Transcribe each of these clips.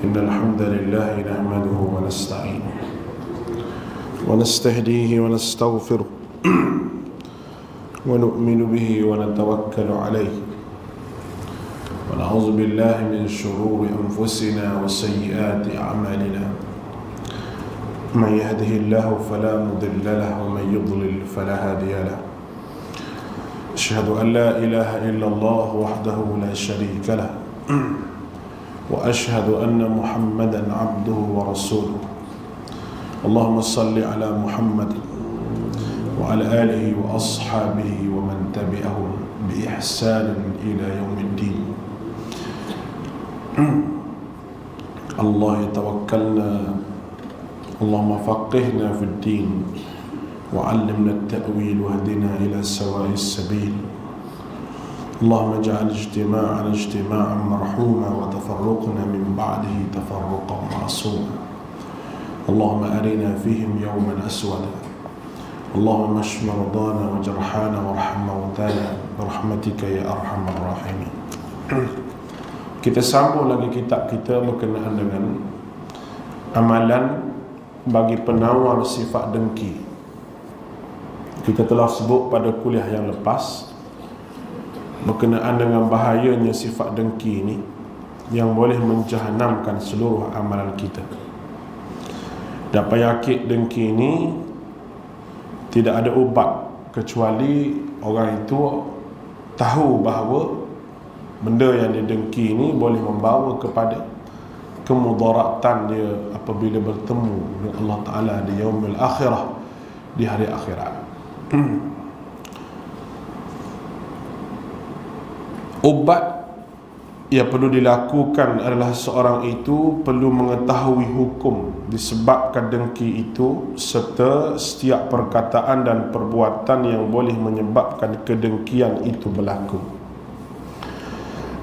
إن الحمد لله نحمده ونستعينه ونستهديه ونستغفره ونؤمن به ونتوكل عليه ونعوذ بالله من شرور أنفسنا وسيئات أعمالنا من يهده الله فلا مضل له ومن يضلل فلا هادي له أشهد أن لا إله إلا الله وحده لا شريك له وأشهد أن محمدا عبده ورسوله اللهم صل على محمد وعلى آله وأصحابه ومن تبعهم بإحسان إلى يوم الدين. الله توكلنا اللهم فقهنا في الدين وعلمنا التأويل واهدنا إلى سواء السبيل. اللهم اجعل اجتماعنا اجتماعا مرحوما وتفرقنا من بعده تفرقا معصوما. اللهم أرنا فيهم يوما أسودا. اللهم اشف مرضانا وجرحانا وارحم موتانا برحمتك يا أرحم الراحمين. Kita sambung lagi kitab kita berkenaan dengan amalan bagi penawar sifat dengki. Kita telah sebut pada kuliah yang lepas berkenaan dengan bahayanya sifat dengki ini yang boleh menjahanamkan seluruh amalan kita. Dan penyakit dengki ini tidak ada ubat kecuali orang itu tahu bahawa benda yang didengki ini boleh membawa kepada kemudaratan dia apabila bertemu dengan Allah Ta'ala di yaumil akhirah, di hari akhirat. Ubat yang perlu dilakukan adalah seorang itu perlu mengetahui hukum disebabkan dengki itu serta setiap perkataan dan perbuatan yang boleh menyebabkan kedengkian itu berlaku.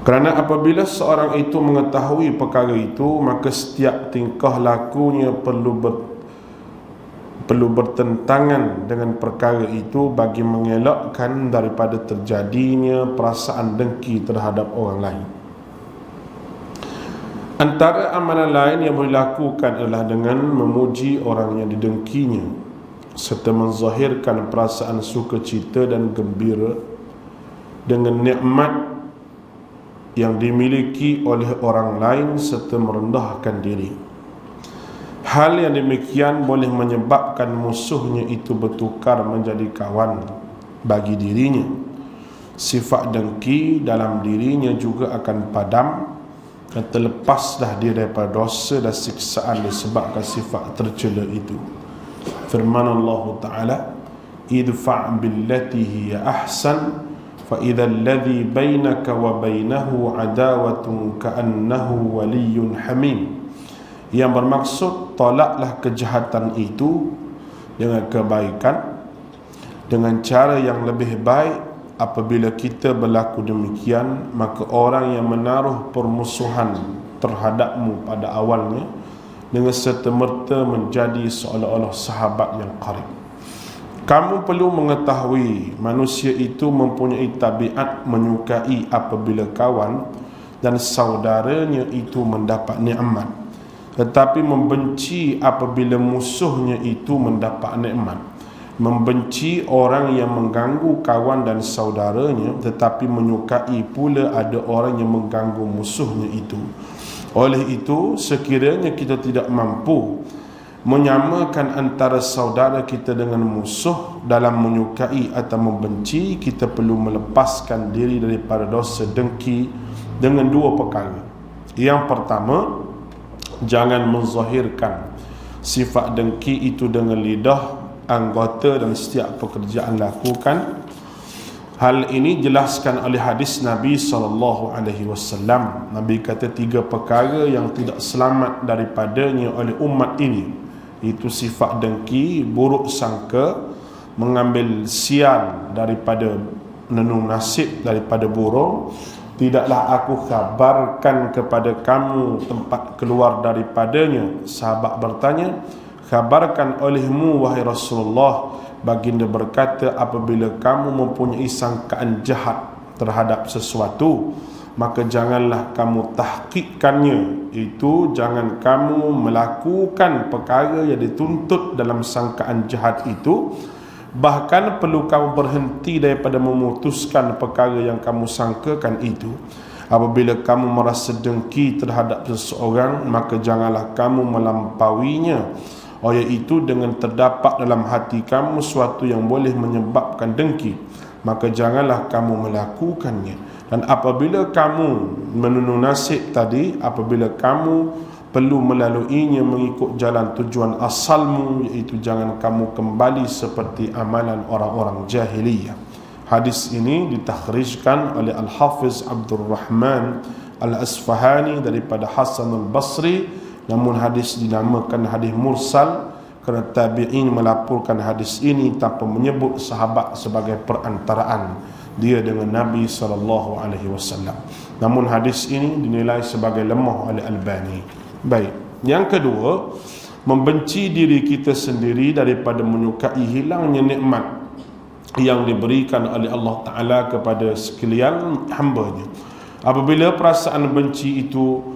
Kerana apabila seorang itu mengetahui perkara itu, maka setiap tingkah lakunya perlu bertentangan dengan perkara itu bagi mengelakkan daripada terjadinya perasaan dengki terhadap orang lain. Antara amalan lain yang boleh dilakukan adalah dengan memuji orang yang didengkinya serta menzahirkan perasaan sukacita dan gembira dengan nikmat yang dimiliki oleh orang lain serta merendahkan diri. Hal yang demikian boleh menyebabkan musuhnya itu bertukar menjadi kawan bagi dirinya. Sifat dengki dalam dirinya juga akan padam dan terlepaslah dia daripada dosa dan siksaan disebabkan sifat tercela itu. Firman Allah Ta'ala, idfa' billati hiya ahsan fa idzal ladzi bainaka wa bainahu adawatun ka'annahu waliyyun hamim. Yang bermaksud, tolaklah kejahatan itu dengan kebaikan, dengan cara yang lebih baik. Apabila kita berlaku demikian, maka orang yang menaruh permusuhan terhadapmu pada awalnya dengan serta-merta menjadi seolah-olah sahabat yang qarib. Kamu perlu mengetahui manusia itu mempunyai tabiat menyukai apabila kawan dan saudaranya itu mendapat nikmat, tetapi membenci apabila musuhnya itu mendapat nikmat. Membenci orang yang mengganggu kawan dan saudaranya, tetapi menyukai pula ada orang yang mengganggu musuhnya itu. Oleh itu, sekiranya kita tidak mampu menyamakan antara saudara kita dengan musuh dalam menyukai atau membenci, kita perlu melepaskan diri daripada dosa dengki dengan dua perkara. Yang pertama, jangan menzahirkan sifat dengki itu dengan lidah, anggota dan setiap pekerjaan lakukan. Hal ini jelaskan oleh hadis Nabi SAW. Nabi kata 3 perkara yang tidak selamat daripadanya oleh umat ini, itu sifat dengki, buruk sangka, mengambil sial daripada nenung nasib daripada burung. Tidaklah aku kabarkan kepada kamu tempat keluar daripadanya? Sahabat bertanya, kabarkan olehmu wahai Rasulullah. Baginda berkata, apabila kamu mempunyai sangkaan jahat terhadap sesuatu, maka janganlah kamu tahqiqkannya. Itu jangan kamu melakukan perkara yang dituntut dalam sangkaan jahat itu. Bahkan perlu kamu berhenti daripada memutuskan perkara yang kamu sangkakan itu. Apabila kamu merasa dengki terhadap seseorang, maka janganlah kamu melampauinya, iaitu dengan terdapat dalam hati kamu sesuatu yang boleh menyebabkan dengki, maka janganlah kamu melakukannya. Dan apabila kamu menunun nasib tadi, apabila kamu perlu melaluinya mengikut jalan tujuan asalmu, iaitu jangan kamu kembali seperti amalan orang-orang jahiliyah. Hadis ini ditakhrijkan oleh Al-Hafiz Abdul Rahman Al-Asfahani daripada Hasan Al-Basri. Namun hadis dinamakan hadis mursal kerana tabi'in melaporkan hadis ini tanpa menyebut sahabat sebagai perantaraan dia dengan Nabi SAW. Namun hadis ini dinilai sebagai lemah oleh Albani. Baik, yang kedua, membenci diri kita sendiri daripada menyukai hilangnya nikmat yang diberikan oleh Allah Ta'ala kepada sekalian hamba-Nya. Apabila perasaan benci itu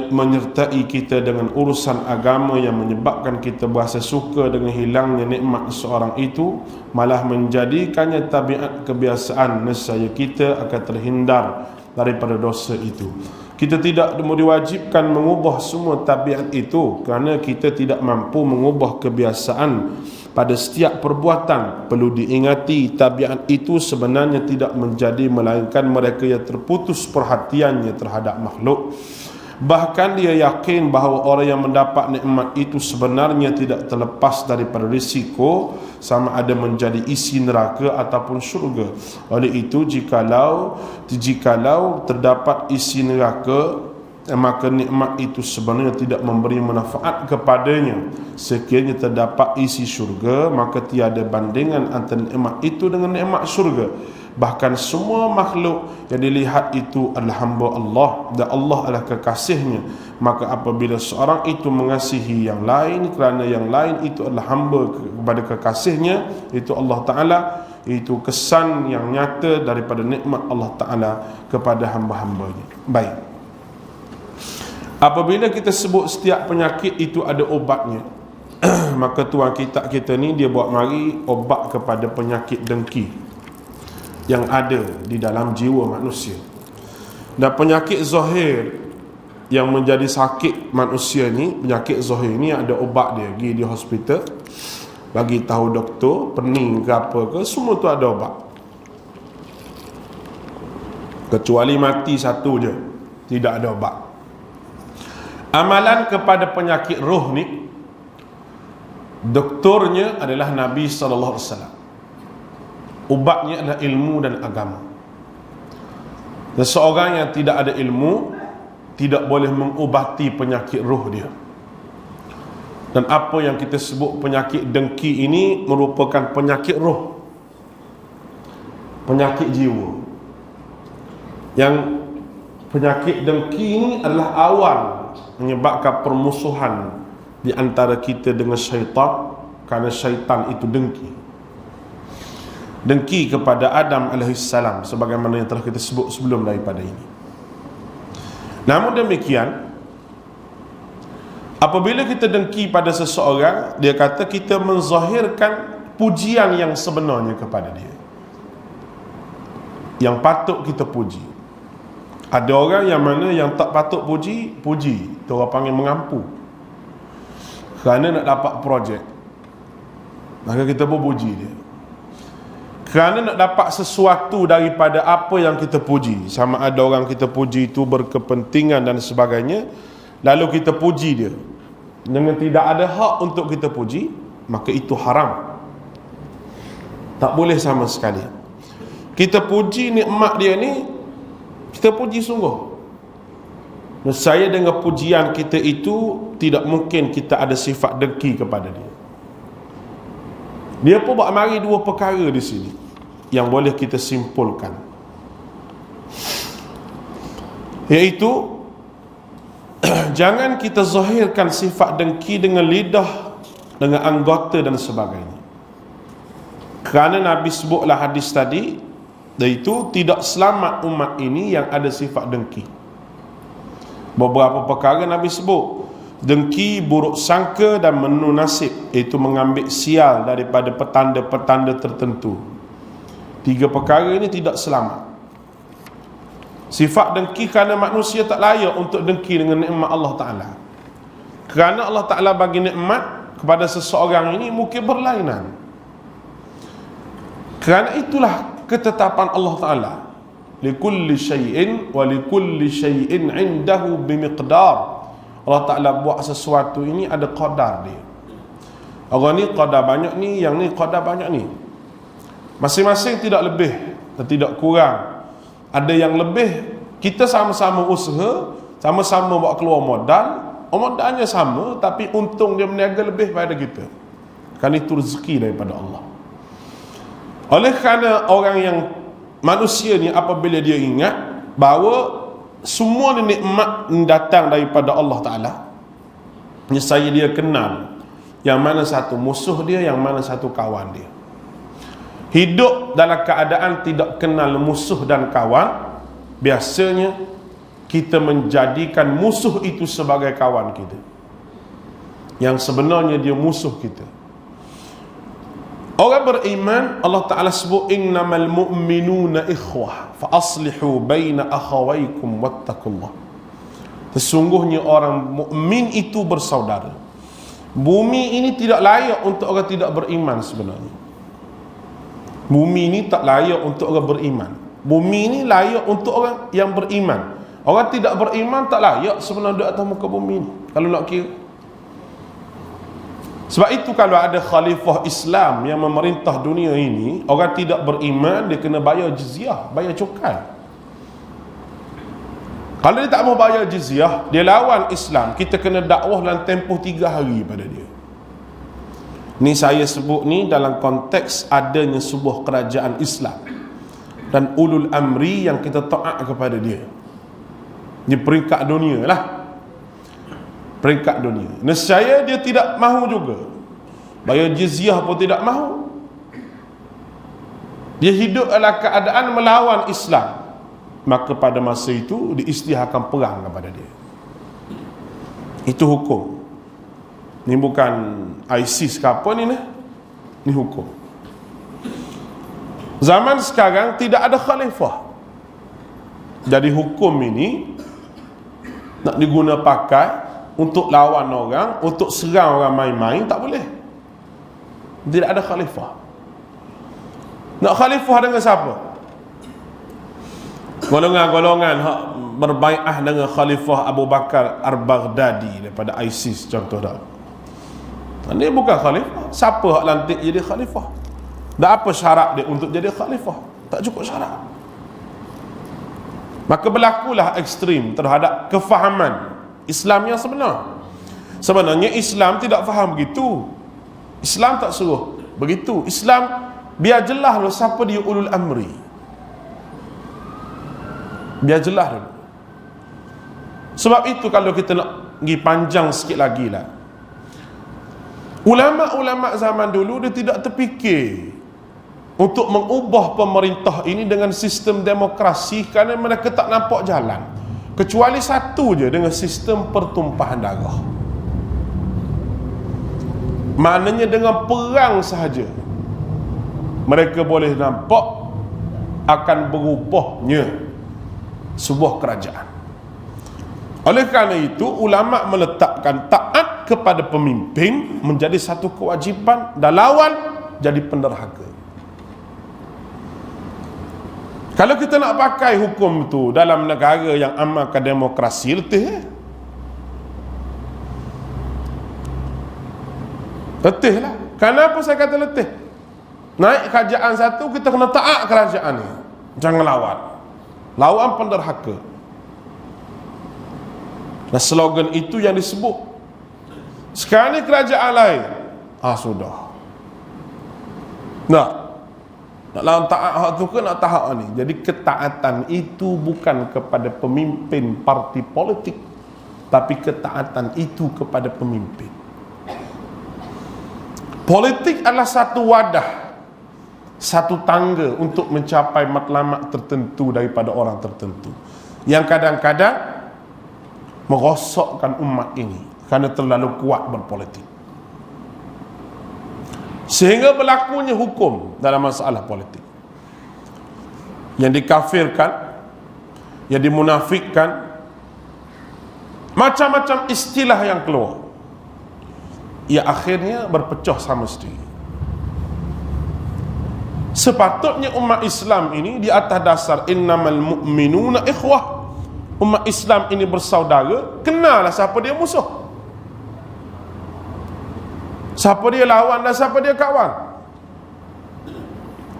menyertai kita dengan urusan agama yang menyebabkan kita berasa suka dengan hilangnya nikmat seorang itu, malah menjadikannya tabiat kebiasaan, nescaya kita akan terhindar daripada dosa itu. Kita tidak diwajibkan mengubah semua tabiat itu kerana kita tidak mampu mengubah kebiasaan pada setiap perbuatan. Perlu diingati, tabiat itu sebenarnya tidak menjadi melainkan mereka yang terputus perhatiannya terhadap makhluk. Bahkan dia yakin bahawa orang yang mendapat nikmat itu sebenarnya tidak terlepas daripada risiko, sama ada menjadi isi neraka ataupun syurga. Oleh itu, jikalau terdapat isi neraka, maka nikmat itu sebenarnya tidak memberi manfaat kepadanya. Sekiranya terdapat isi syurga, maka tiada bandingan antara nikmat itu dengan nikmat syurga. Bahkan semua makhluk yang dilihat itu adalah hamba Allah dan Allah adalah kekasihnya. Maka apabila seorang itu mengasihi yang lain kerana yang lain itu adalah hamba kepada kekasihnya, itu Allah Ta'ala, itu kesan yang nyata daripada nikmat Allah Ta'ala kepada hamba-hambanya. Baik, apabila kita sebut setiap penyakit itu ada obatnya, maka tuan kita ni dia buat mari obat kepada penyakit dengki yang ada di dalam jiwa manusia. Dan penyakit zahir yang menjadi sakit manusia ni, penyakit zahir ni ada obat dia. Pergi di hospital, bagi tahu doktor, pening ke apa ke, semua tu ada obat. Kecuali mati satu je, tidak ada obat. Amalan kepada penyakit roh ni, doktornya adalah Nabi SAW. Ubatnya adalah ilmu dan agama. Dan seorang yang tidak ada ilmu tidak boleh mengubati penyakit roh dia. Dan apa yang kita sebut penyakit dengki ini merupakan penyakit roh, penyakit jiwa. Yang penyakit dengki ini adalah awal menyebabkan permusuhan di antara kita dengan syaitan, kerana syaitan itu dengki. Dengki kepada Adam alaihissalam, sebagaimana yang telah kita sebut sebelum daripada ini. Namun demikian, apabila kita dengki pada seseorang, dia kata kita menzahirkan pujian yang sebenarnya kepada dia, yang patut kita puji. Ada orang yang mana yang tak patut puji, puji. Itu orang panggil mengampu. Kerana nak dapat projek, maka kita pun puji dia. Kerana nak dapat sesuatu daripada apa yang kita puji, sama ada orang kita puji itu berkepentingan dan sebagainya, lalu kita puji dia dengan tidak ada hak untuk kita puji, maka itu haram. Tak boleh sama sekali. Kita puji nikmat dia ni, kita puji sungguh. Saya dengan pujian kita itu tidak mungkin kita ada sifat dengki kepada dia. Dia pun buat mari dua perkara di sini yang boleh kita simpulkan, iaitu jangan kita zahirkan sifat dengki dengan lidah, dengan anggota dan sebagainya. Kerana Nabi sebutlah hadis tadi, Dan itu tidak selamat umat ini yang ada sifat dengki. Beberapa perkara Nabi sebut: dengki, buruk sangka dan menu nasib, iaitu mengambil sial daripada petanda-petanda tertentu. 3 perkara ini tidak selamat. Sifat dengki kerana manusia tak layak untuk dengki dengan nikmat Allah Ta'ala. Kerana Allah Ta'ala bagi nikmat kepada seseorang ini mungkin berlainan. Kerana itulah ketetapan Allah Ta'ala. Likulli syai'in wa likulli syai'in indahu bimiqdar. Allah Ta'ala buat sesuatu ini ada qadar dia. Orang ni qadar banyak ni, yang ni qadar banyak ni. Masing-masing tidak lebih dan tidak kurang. Ada yang lebih, kita sama-sama usaha, sama-sama buat keluar modalnya sama, tapi untung dia berniaga lebih pada kita. Kan itu rezeki daripada Allah. Oleh kerana orang yang manusia ni, apabila dia ingat bahawa semua nikmat datang daripada Allah Ta'ala, saya dia kenal yang mana satu musuh dia, yang mana satu kawan dia. Hidup dalam keadaan tidak kenal musuh dan kawan, biasanya kita menjadikan musuh itu sebagai kawan kita, yang sebenarnya dia musuh kita. Orang beriman, Allah Ta'ala sebut innamal mu'minuna ikhwah fa aslihu baina akhawaykum wattaqullah. Sesungguhnya orang mukmin itu bersaudara. Bumi ini tidak layak untuk orang tidak beriman sebenarnya. Bumi ini tak layak untuk orang beriman. Bumi ini layak untuk orang yang beriman. Orang tidak beriman tak layak sebenarnya di atas muka bumi ini, kalau nak kira. Sebab itu kalau ada khalifah Islam yang memerintah dunia ini, orang tidak beriman dia kena bayar jizyah, bayar cukai. Kalau dia tak mau bayar jizyah, dia lawan Islam, kita kena dakwah dalam tempoh 3 hari pada dia. Ni saya sebut ni dalam konteks adanya sebuah kerajaan Islam dan ulul amri yang kita taat kepada dia. Di peringkat dunia lah, peringkat dunia. Nescaya dia tidak mahu juga, bayar jizyah pun tidak mahu. Dia hidup dalam keadaan melawan Islam, maka pada masa itu diisytiharkan perang kepada dia. Itu hukum. Ni bukan ISIS ke apa ni, ni hukum. Zaman sekarang tidak ada khalifah, jadi hukum ini nak diguna pakai untuk lawan orang, untuk serang orang main-main, tak boleh. Tidak ada khalifah. Nak khalifah dengan siapa? Golongan-golongan berbai'ah dengan Khalifah Abu Bakar Al-Baghdadi daripada ISIS contoh dah. Ini bukan khalifah. Siapa hak lantik jadi khalifah? Dan apa syarat dia untuk jadi khalifah? Tak cukup syarat. Maka berlakulah ekstrim terhadap kefahaman Islam yang sebenar. Sebenarnya Islam tidak faham begitu. Islam tak suruh begitu. Islam biar jelas dulu siapa dia ulul amri. Biar jelas dulu. Sebab itu kalau kita nak pergi panjang sikit lagi lah, ulama-ulama zaman dulu dia tidak terfikir untuk mengubah pemerintah ini dengan sistem demokrasi, kerana mereka tak nampak jalan kecuali satu je, dengan sistem pertumpahan darah. Maknanya dengan perang sahaja mereka boleh nampak akan berubahnya sebuah kerajaan. Oleh kerana itu ulama meletakkan taat kepada pemimpin menjadi satu kewajipan dan lawan jadi penderhaka. Kalau kita nak pakai hukum tu dalam negara yang amalkan demokrasi, letih. Letih lah. Kenapa saya kata letih? Naik kerajaan satu, kita kena taat kerajaan ni, jangan lawan. Lawan penderhaka. Dan slogan itu yang disebut. Sekarang ni kerajaan lain, sudah. Nak lawan taat hak tu ke nak taat hak ni? Jadi ketaatan itu bukan kepada pemimpin parti politik, tapi ketaatan itu kepada pemimpin. Politik adalah satu wadah satu tangga untuk mencapai matlamat tertentu daripada orang tertentu yang kadang-kadang merosakkan umat ini kerana terlalu kuat berpolitik, sehingga berlakunya hukum dalam masalah politik. Yang dikafirkan, yang dimunafikkan, macam-macam istilah yang keluar, ia akhirnya berpecah sama sendiri. Sepatutnya umat Islam ini di atas dasar innamal mu'minuna ikhwah. Umat Islam ini bersaudara, kenallah siapa dia musuh, siapa dia lawan dan siapa dia kawan.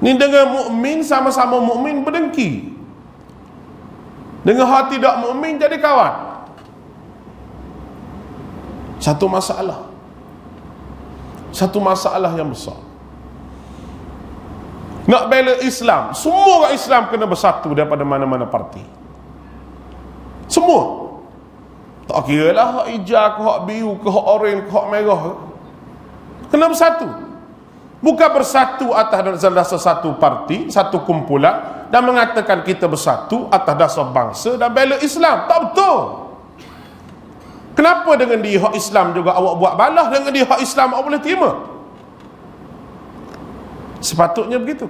Ni dengan mukmin sama-sama mukmin berdengki, dengan hak tidak mukmin jadi kawan. Satu masalah yang besar. Nak bela Islam, semua orang Islam kena bersatu daripada mana-mana parti. Semua. Tak kira lah hak hijau ke, hak biru ke, hak oren ke, hak merah ke. Kena bersatu. Bukan bersatu atas dasar satu parti, satu kumpulan, dan mengatakan kita bersatu atas dasar bangsa dan bela Islam. Tak betul. Kenapa dengan dia hak Islam juga awak buat balas, dengan dia hak Islam awak boleh terima? Sepatutnya begitu.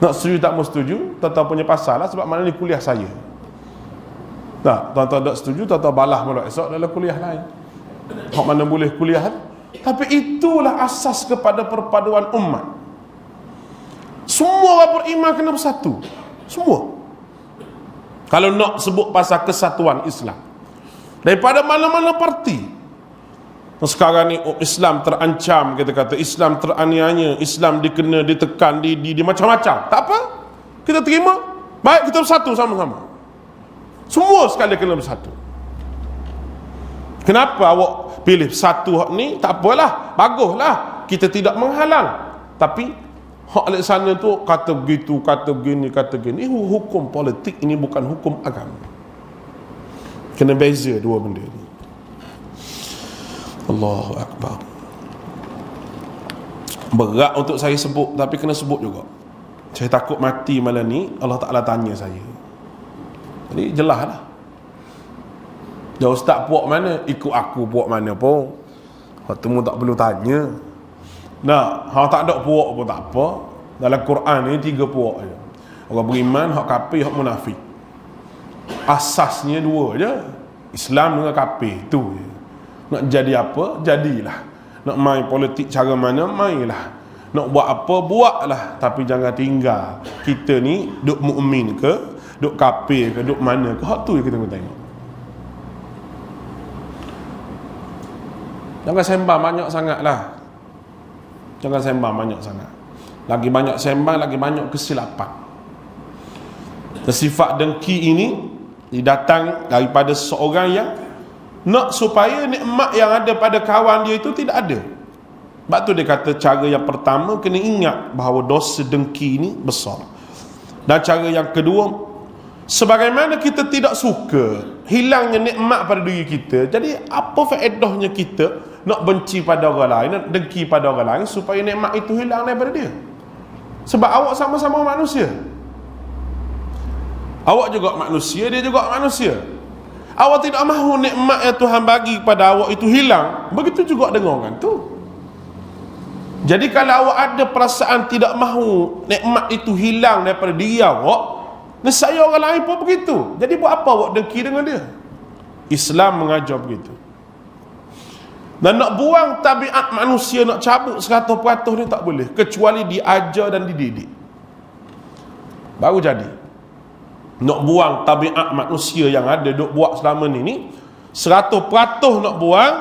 Nak setuju tak mau setuju, tuan-tuan punya pasal lah, sebab mana ni kuliah saya. Tak, tuan-tuan tak setuju, tuan-tuan balas malam esok dalam kuliah lain. Hak mana boleh kuliah. Tapi itulah asas kepada perpaduan umat. Semua orang beriman kena bersatu. Semua. Kalau nak sebut pasal kesatuan Islam, daripada mana-mana parti. Sekarang ni Islam terancam, kita kata Islam teraniaya, Islam dikena, ditekan, di macam-macam. Tak apa, kita terima. Baik, kita bersatu sama-sama. Semua sekali kena bersatu. Kenapa awak pilih satu hak ni? Tak apalah, baguslah, kita tidak menghalang. Tapi hak di sana tu kata begitu, kata begini, kata begini. Ini hukum politik, ini bukan hukum agama. Kena beza dua benda ni. Allahu Akbar. Berat untuk saya sebut, tapi kena sebut juga. Saya takut mati malam ni Allah Ta'ala tanya saya. Jadi jelas lah. Dah ustaz puak mana, ikut aku puak mana pun. Hak temu tak perlu tanya. Nah, hak tak ada puak pun tak apa. Dalam Quran ni 3 puak je. Orang beriman, hak kafir, hak munafik. Asasnya 2 je. Islam dengan kafir, tu je. Nak jadi apa, jadilah. Nak main politik cara mana, mainlah. Nak buat apa, buatlah. Tapi jangan tinggal. Kita ni duk mukmin ke, duk kafir ke, duk mana ke, hak tu je kita kena tengok. Jangan sembang banyak sangat lah. Jangan sembang banyak sangat. Lagi banyak sembang, lagi banyak kesilapan. Dan sifat dengki ini didatang daripada seorang yang nak supaya nikmat yang ada pada kawan dia itu tidak ada. Sebab tu dia kata cara yang pertama kena ingat bahawa dosa dengki ini besar. Dan cara yang kedua, sebagaimana kita tidak suka hilangnya nikmat pada diri kita, jadi apa faedahnya kita nak benci pada orang lain, nak dengki pada orang lain supaya nikmat itu hilang daripada dia? Sebab awak sama-sama manusia. Awak juga manusia, dia juga manusia. Awak tidak mahu nikmat yang Tuhan bagi kepada awak itu hilang, begitu juga dengan orang tu. Jadi kalau awak ada perasaan tidak mahu nikmat itu hilang daripada diri awak, nescaya orang lain pun begitu. Jadi buat apa awak dengki dengan dia? Islam mengajar begitu. Dan nak buang tabiat manusia, nak cabut 100% ni tak boleh, kecuali diajar dan dididik, baru jadi. Nak buang tabiat manusia yang ada duk buat selama ni 100% nak buang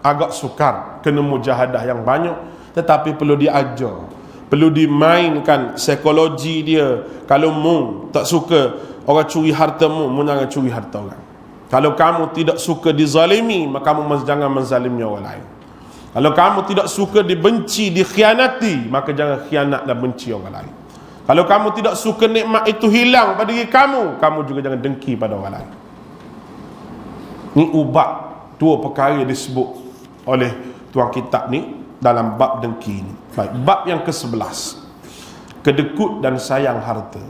agak sukar, kena mujahadah yang banyak. Tetapi perlu diajar, perlu dimainkan psikologi dia. Kalau mu tak suka orang curi harta mu jangan curi harta orang. Kalau kamu tidak suka dizalimi, maka kamu jangan menzalimi orang lain. Kalau kamu tidak suka dibenci, dikhianati, maka jangan khianat dan benci orang lain. Kalau kamu tidak suka nikmat itu hilang pada diri kamu, kamu juga jangan dengki pada orang lain. Ini ubat 2 perkara disebut oleh tuan kitab ni. dalam bab dengki ini. Baik, bab yang ke-11, kedekut dan sayang harta.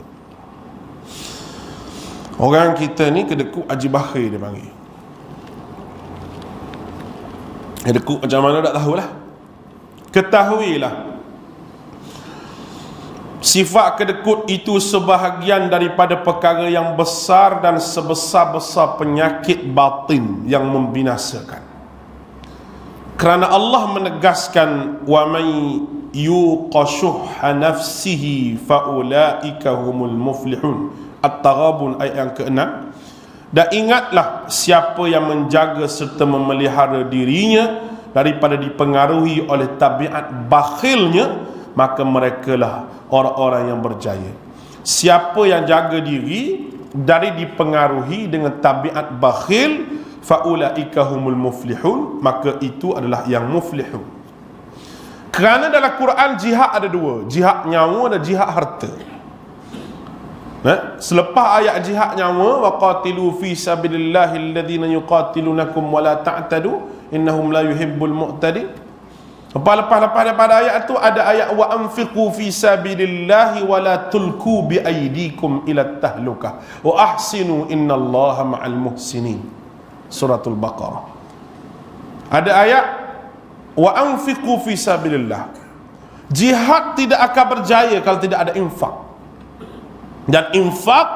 Orang kita ni kedekut haji bakhil dia panggil. Kedekut macam mana tak tahulah. Ketahuilah, sifat kedekut itu sebahagian daripada perkara yang besar dan sebesar-besar penyakit batin yang membinasakan. Kerana Allah menegaskan, wa may yuqashuha nafsihi faulaika humul muflihun. At-Taghabun ayat yang ke-6. Dan ingatlah, siapa yang menjaga serta memelihara dirinya daripada dipengaruhi oleh tabiat bakhilnya, maka merekalah orang-orang yang berjaya. Siapa yang jaga diri dari dipengaruhi dengan tabiat bakhil, faulaika humul muflihun, maka itu adalah yang muflihun. Kerana dalam Quran jihad ada dua, jihad nyawa dan jihad harta. Selepas ayat jihad nyawa, waqatilu fi sabilillahi alladhina yuqatilunakum wala ta'tadu innahum la yuhibbul mu'tadin. Lepas daripada ayat itu ada ayat wa anfiqu fi sabilillahi wala tulku bi aydikum ila tahlukah wa ahsinu innallaha ma'al muhsinin. Suratul Baqarah. Ada ayat wa anfiqu fi sabilillah. Jihad tidak akan berjaya kalau tidak ada infak. Dan infak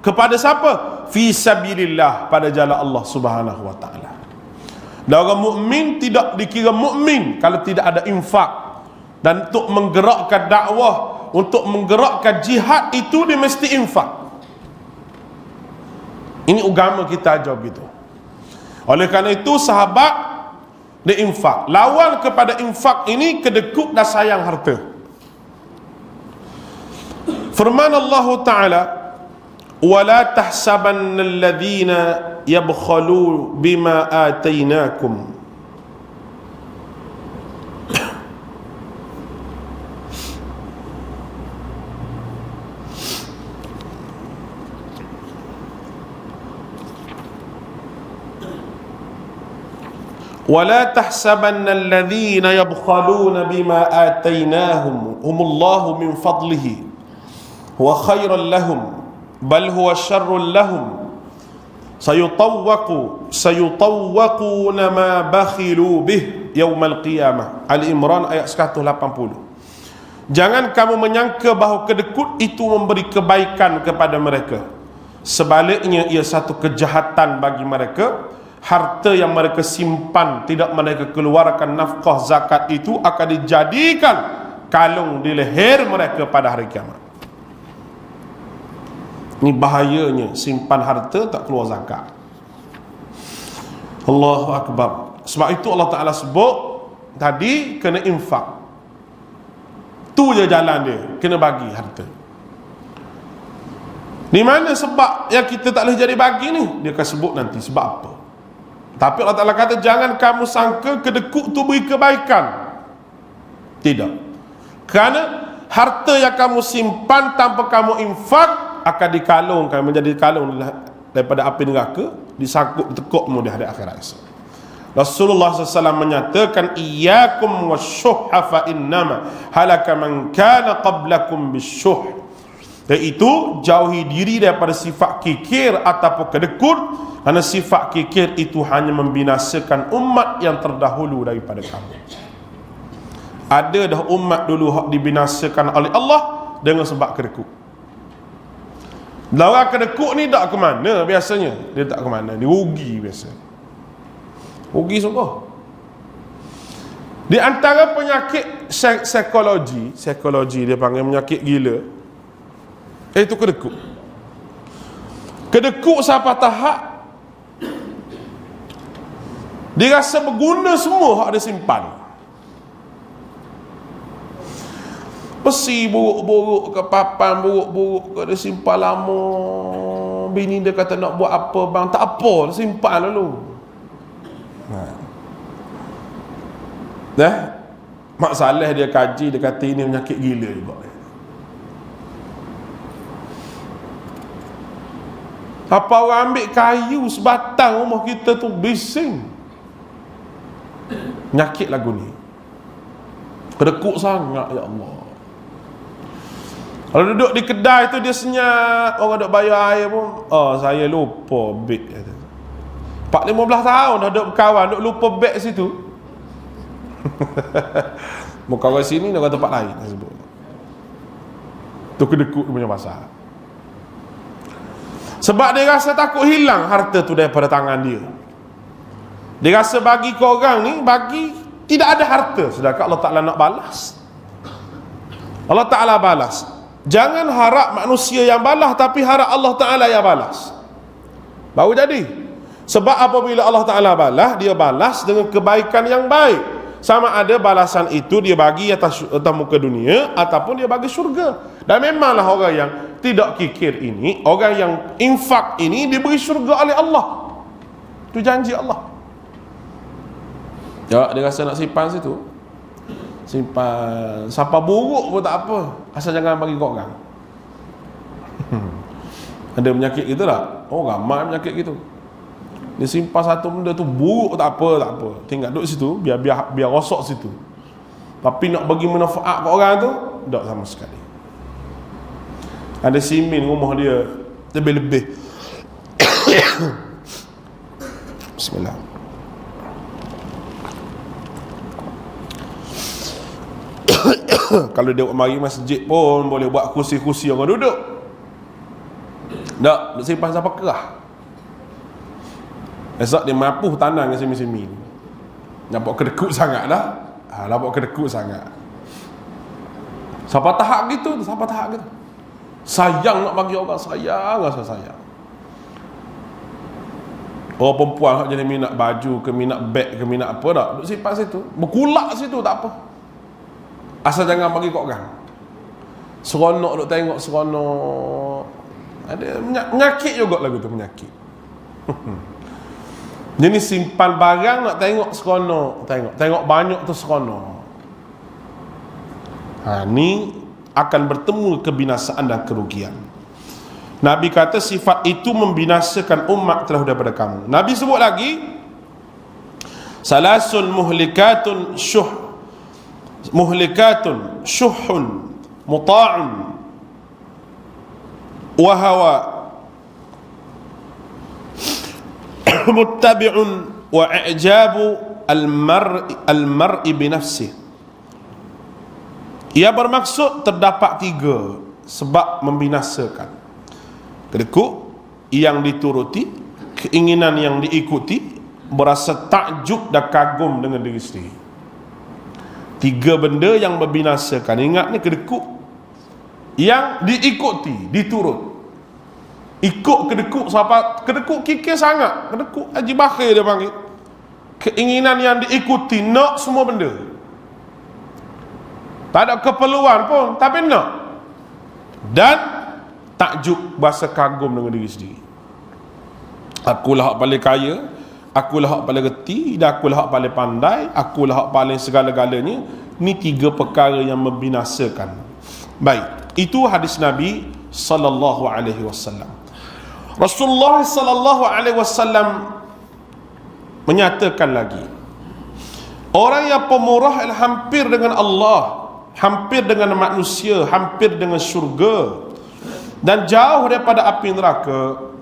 kepada siapa? Fi sabilillah, pada jalan Allah Subhanahu wa taala. Dan orang mukmin tidak dikira mukmin kalau tidak ada infak. Dan untuk menggerakkan dakwah, untuk menggerakkan jihad itu dia mesti infak. Ini agama kita ajar begitu. Oleh kerana itu sahabat dia infak. Lawan kepada infak ini kedekut dan sayang harta. Firman Allah Ta'ala, وَلَا تَحْسَبَنَّ الَّذِينَ يَبْخَلُوا بِمَا آتَيْنَاكُمْ وَلَا تَحْسَبَنَّ الَّذِينَ يَبْخَلُونَ بِمَا آتَيْنَاهُمْ هُمُ اللَّهُ مِنْ فَضْلِهِ وَخَيْرًا لَهُمْ بَلْ هُوَ شَرٌّ لَهُمْ سَيُطَوَّقُونَ مَا بَخِلُوا بِهِ يَوْمَ الْقِيَامَةِ. Ali Imran ayat 180. Jangan kamu menyangka bahawa kedekut itu memberi kebaikan kepada mereka. Sebaliknya ia satu kejahatan bagi mereka. Harta yang mereka simpan, tidak mereka keluarkan nafkah zakat, itu akan dijadikan kalung di leher mereka pada hari kiamat. Ini bahayanya simpan harta tak keluar zakat. Allahu Akbar. Sebab itu Allah Ta'ala sebut tadi kena infak. Tu je jalan dia, kena bagi harta. Di mana sebab yang kita tak boleh jadi bagi ni? Dia akan sebut nanti sebab apa. Tapi Allah Ta'ala kata jangan kamu sangka kedekut tu beri kebaikan. Tidak. Kerana harta yang kamu simpan tanpa kamu infak akan dikalungkan, menjadi kalung daripada api neraka, disangkut tekukmu di hari akhirat esok. Rasulullah SAW menyatakan, iyyakum wasyuhha fa innama halaka man kana qablakum bisyuh. Iaitu jauhi diri daripada sifat kikir ataupun kedekut, kerana sifat kikir itu hanya membinasakan umat yang terdahulu daripada kamu. Ada dah umat dulu yang dibinasakan oleh Allah dengan sebab kedekut. Orang kedekut ni tak ke mana biasanya? Dia tak ke mana, dia rugi biasa. Rugi sungguh. Di antara penyakit psikologi dia panggil penyakit gila, itu kedekut. Kedekut sampai tahap dia rasa berguna semua hak dia simpan. Besi buruk-buruk ke, papan buruk-buruk ke, dia simpan lama. Bini dia kata nak buat apa bang, tak apa, dia simpan dulu. Mak Saleh dia kaji, dia kata ini penyakit gila juga. Apa orang ambil kayu sebatang rumah kita tu bising. Penyakit lagu ni. Kedekut sangat, ya Allah. Kalau duduk di kedai tu dia senyap, orang duk bayar air pun, saya lupa beg kata. 4-15 tahun dah duduk berkawan, duk lupa beg situ. Muka orang sini nak tempat lain sebut. Tu kedekut punya pasal. Sebab dia rasa takut hilang harta tu daripada tangan dia. Dia rasa bagi ke orang ni, bagi tidak ada harta, sedangkan Allah Ta'ala nak balas. Allah Ta'ala balas. Jangan harap manusia yang balas, tapi harap Allah Ta'ala yang balas, baru jadi. Sebab apabila Allah Ta'ala balas, dia balas dengan kebaikan yang baik. Sama ada balasan itu dia bagi atas muka dunia, ataupun dia bagi syurga. Dan memanglah orang yang tidak kikir ini, orang yang infak ini, diberi syurga oleh Allah. Itu janji Allah. Ya, dia rasa nak simpan situ, simpan sampai buruk pun tak apa, asal jangan bagi kau orang. Ada penyakit gitu tak? Oh, ramai penyakit gitu. Dia simpan satu benda tu buruk, tak apa, tinggal duduk situ, biar rosok situ. Tapi nak bagi manfaat ke orang tu, tak sama sekali. Ada simin rumah dia lebih-lebih. Bismillah. Kalau dia mari masjid pun boleh buat kursi-kursi orang duduk. Tak simpan sampai kerah. Esok dia mampu tanang dengan semi-semi. Nampak kedekut sangat lah. Nampak kedekut sangat. Sampai tahap gitu, sayang nak bagi orang, rasa sayang. Orang perempuan hak jadi minat baju ke, minat beg ke, minat apa tak, duduk simpan situ, berkulak situ, tak apa. Asal jangan bagi kau orang. Seronok duk tengok, seronok. Ada penyakit juga lagu tu, penyakit. Jadi simpan barang nak tengok seronok, tengok banyak tu seronok. Ni akan bertemu kebinasaan dan kerugian. Nabi kata sifat itu membinasakan umat telah daripada kamu. Nabi sebut lagi, salasun muhlikatun syuhun muta'un wa hawa muttabi'un wa i'jabu al-mar'i binafsih. Ia bermaksud terdapat 3 sebab membinasakan: kedekut yang dituruti, keinginan yang diikuti, berasa takjub dan kagum dengan diri sendiri. 3 benda yang membinasakan. Ingat ni, kedekut yang diikuti, diturut. Ikut kedekut, siapa kedekut kikir sangat, kedekut Haji Bakhir dia panggil. Keinginan yang diikuti, nak semua benda, tak ada keperluan pun, tapi nak. Dan takjub, berasa kagum dengan diri sendiri. Akulah hak paling kaya, akulah hak paling reti, dan akulah hak paling pandai, akulah hak paling segala-galanya. Ni 3 perkara yang membinasakan. Baik, itu hadis Nabi sallallahu alaihi wasallam. Rasulullah sallallahu alaihi wasallam menyatakan lagi, orang yang pemurah hampir dengan Allah, hampir dengan manusia, hampir dengan syurga, dan jauh daripada api neraka.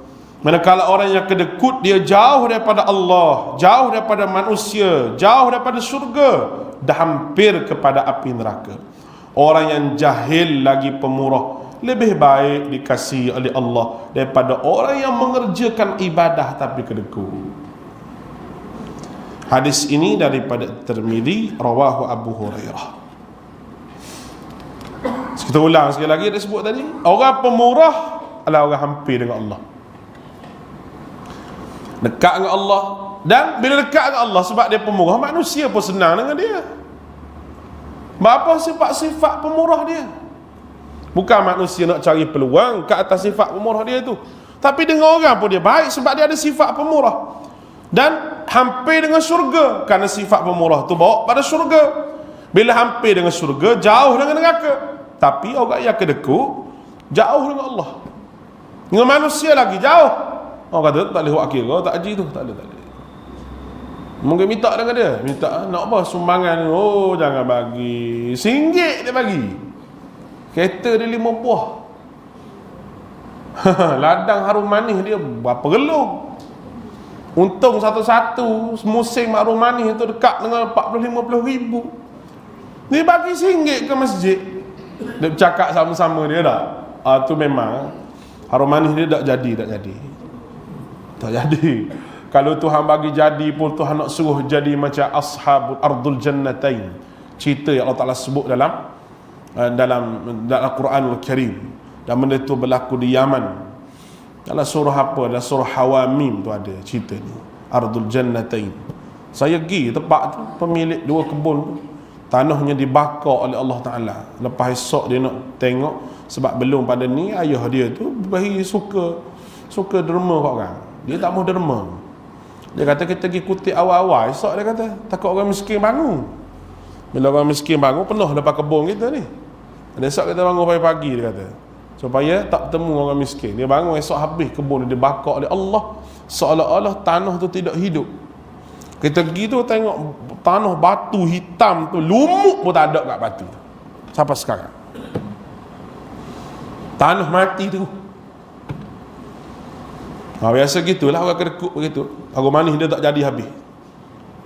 Manakala orang yang kedekut, dia jauh daripada Allah, jauh daripada manusia, jauh daripada syurga, dah hampir kepada api neraka. Orang yang jahil lagi pemurah lebih baik dikasihi oleh Allah daripada orang yang mengerjakan ibadah tapi kedekut. Hadis ini daripada Tirmizi, rawahu Abu Hurairah. Kita ulang sekali lagi, dia sebut tadi, orang pemurah adalah orang hampir dengan Allah, dekat dengan Allah. Dan bila dekat dengan Allah, sebab dia pemurah, manusia pun senang dengan dia. Apa sifat-sifat pemurah dia? Bukan manusia nak cari peluang ke atas sifat pemurah dia tu, tapi dengan orang pun dia baik sebab dia ada sifat pemurah. Dan hampir dengan syurga, kerana sifat pemurah tu bawa pada syurga. Bila hampir dengan syurga, jauh dengan neraka. Tapi orang yang kedekut, jauh dengan Allah. Dengan manusia lagi jauh. Orang kata tak boleh buat kira, tak haji tu, tak boleh. Mungkin minta dengan dia, minta nak apa sumbangan. Oh, jangan bagi. RM1 dia bagi. Kereta dia 5 buah. Ladang harum manis dia berapa relung. Untung satu-satu musim harum manis itu dekat dengan 40-50 ribu. Dia bagi RM1 ke masjid. Dia bercakap sama-sama dia tak. Tu memang harum manis dia tak jadi. Tak jadi. Kalau Tuhan bagi jadi pun Tuhan nak suruh jadi macam ashabul ardul jannatain. Cerita yang Allah Ta'ala sebut dalam Quranul Karim. Dan benda itu berlaku di Yaman. Dalam surah apa? Dalam surah Hawamim tu ada cerita ni. Ardul jannatain. Saya pergi tempat tu, pemilik 2 kebun tu, tanahnya dibakar oleh Allah Ta'ala. Lepas esok dia nak tengok, sebab belum pada ni ayah dia tu bagi suka derma kat orang. Dia tak mau derma. Dia kata kita pergi kutip awal-awal, esok dia kata takut orang miskin bangun. Bila orang miskin bangun penuh depan kebun kita ni. Dan esok kita bangun pagi-pagi dia kata, supaya tak bertemu orang miskin. Dia bangun esok habis kebun dia dibakar oleh Allah, seolah-olah tanah tu tidak hidup. Kita pergi tu tengok tanah batu hitam tu, lumuk pun tak ada kat batu tu sampai sekarang. Tanah mati tu. Biasa gitulah orang kedekut begitu. Harum manis dia tak jadi habis.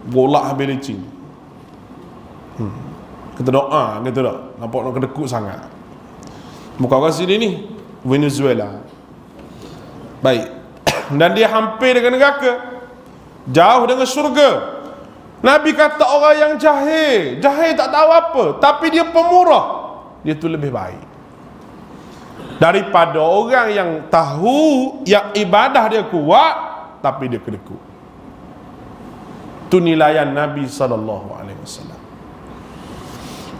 Golak habis licin. Kita doa gitu tak. Nampak nak kedekut sangat. Muka orang sini ni Venezuela. Baik. Dan dia hampir dengan neraka, jauh dengan syurga. Nabi kata orang yang jahil tak tahu apa, tapi dia pemurah, dia tu lebih baik daripada orang yang tahu yang ibadah dia kuat tapi dia kedekut. Tu nilaian Nabi SAW.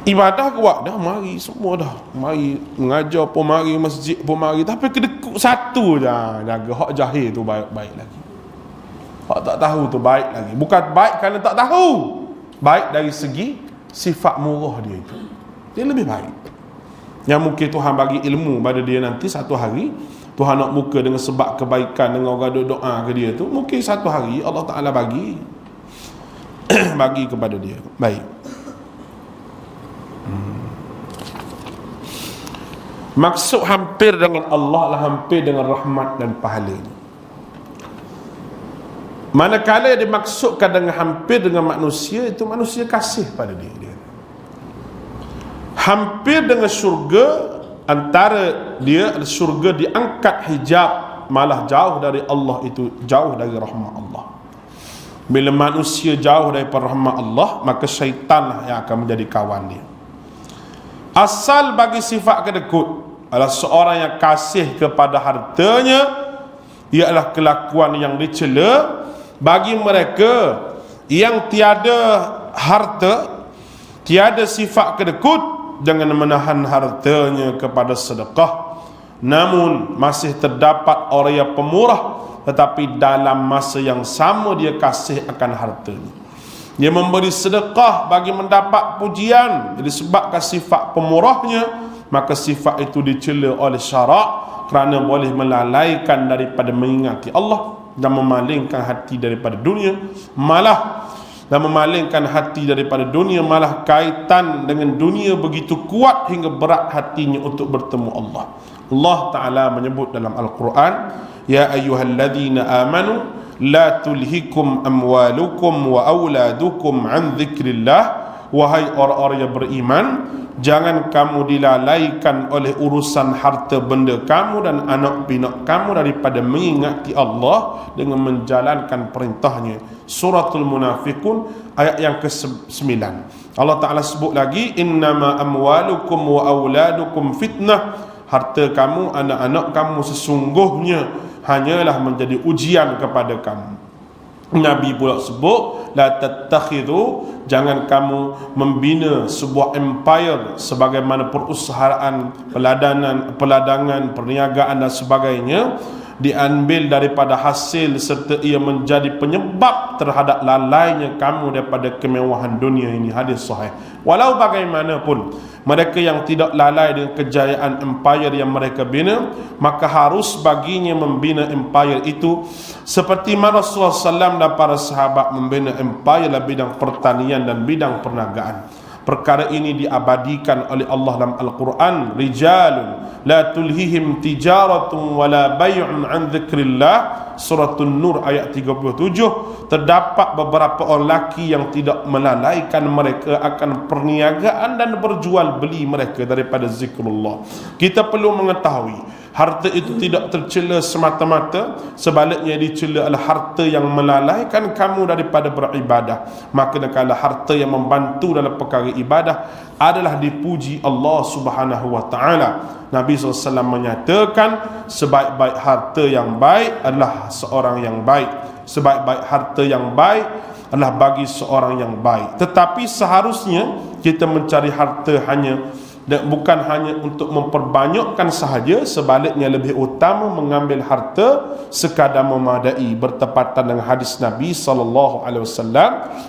Ibadah kuat dah, mari semua dah, mari mengajar pun mari, masjid pun mari, tapi kedekut satu je jaga. Hak jahil tu baik lagi, hak tak tahu tu baik lagi. Bukan baik kerana tak tahu, baik dari segi sifat murah dia itu, dia lebih baik. Yang mungkin Tuhan bagi ilmu pada dia nanti satu hari, Tuhan nak muka dengan sebab kebaikan dengan orang doa ke dia tu, mungkin satu hari Allah Ta'ala bagi bagi kepada dia. Baik. Maksud hampir dengan Allah lah hampir dengan rahmat dan pahala. Manakala yang dimaksudkan dengan hampir dengan manusia, itu manusia kasih pada dia. Hampir dengan syurga, antara dia syurga diangkat hijab, malah jauh dari Allah, itu jauh dari rahmat Allah. Bila manusia jauh daripada rahmat Allah, maka syaitan yang akan menjadi kawan dia. Asal bagi sifat kedekut adalah seorang yang kasih kepada hartanya, ialah kelakuan yang dicela bagi mereka yang tiada harta, tiada sifat kedekut, dengan menahan hartanya kepada sedekah. Namun masih terdapat orang yang pemurah, tetapi dalam masa yang sama dia kasih akan hartanya. Dia memberi sedekah bagi mendapat pujian, disebabkan sifat pemurahnya, maka sifat itu dicela oleh syarak kerana boleh melalaikan daripada mengingati Allah dan memalingkan hati daripada dunia, malah kaitan dengan dunia begitu kuat hingga berat hatinya untuk bertemu Allah. Allah Ta'ala menyebut dalam Al-Quran, ya ayyuhalladzina amanu la tulhikum amwalukum wa awladukum an dzikrillah. Wahai orang-orang yang beriman, jangan kamu dilalaikan oleh urusan harta benda kamu dan anak pinak kamu daripada mengingati Allah dengan menjalankan perintahnya. Suratul Munafiqun ayat yang ke-9. Allah Ta'ala sebut lagi, innama amwalukum wa auladukum fitnah. Harta kamu, anak-anak kamu sesungguhnya hanyalah menjadi ujian kepada kamu. Nabi pula sebut, la tattakhidhu, jangan kamu membina sebuah empire sebagaimana perusahaan, peladangan, perniagaan dan sebagainya, diambil daripada hasil serta ia menjadi penyebab terhadap lalainya kamu daripada kemewahan dunia ini. Hadis sahih. Walau bagaimanapun mereka yang tidak lalai dengan kejayaan empire yang mereka bina, maka harus baginya membina empire itu seperti mana Rasulullah SAW dan para sahabat membina empire dalam bidang pertanian dan bidang perniagaan. Perkara ini diabadikan oleh Allah dalam Al-Quran. Rijalun la tulhihim tijaratun wala bay'un an dzikrillah, surah An-Nur ayat 37. Terdapat beberapa orang lelaki yang tidak melalaikan mereka akan perniagaan dan berjual beli mereka daripada zikrullah. Kita perlu mengetahui harta itu tidak tercela semata-mata, sebaliknya dicela adalah harta yang melalaikan kamu daripada beribadah. Maka kalau harta yang membantu dalam perkara ibadah adalah dipuji Allah Subhanahu wa taala. Nabi SAW menyatakan sebaik-baik harta yang baik adalah seorang yang baik. Sebaik-baik harta yang baik adalah bagi seorang yang baik. Tetapi seharusnya kita mencari harta dan bukan hanya untuk memperbanyakkan sahaja, sebaliknya lebih utama mengambil harta sekadar memadai, bertepatan dengan hadis Nabi SAW.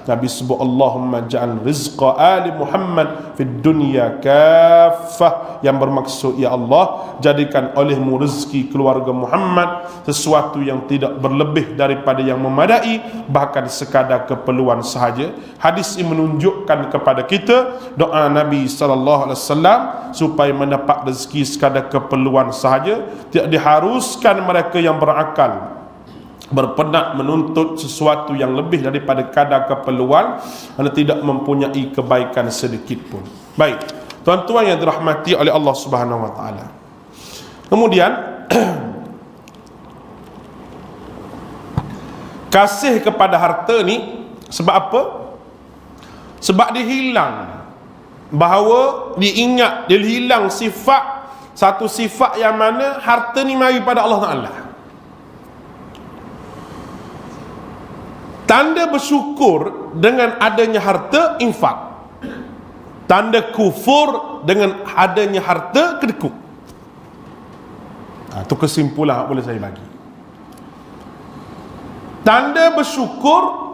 Nabi sebut, Allahumma ja'al rizqa ali Muhammad fid dunya kaffah, yang bermaksud, ya Allah, jadikan olehmu rezeki keluarga Muhammad sesuatu yang tidak berlebih daripada yang memadai, bahkan sekadar keperluan sahaja. Hadis ini menunjukkan kepada kita doa Nabi SAW supaya mendapat rezeki sekadar keperluan sahaja. Tidak diharuskan mereka yang berakal berpenat menuntut sesuatu yang lebih daripada kadar keperluan dan tidak mempunyai kebaikan sedikit pun. Baik, tuan-tuan yang dirahmati oleh Allah Subhanahu wa taala. Kemudian kasih kepada harta ni sebab apa? Sebab dia hilang, bahawa diingat, dia hilang satu sifat yang mana harta ni mari pada Allah Ta'ala. Tanda bersyukur dengan adanya harta, infak. Tanda kufur dengan adanya harta, kedekut. Itu kesimpulan boleh saya bagi. Tanda bersyukur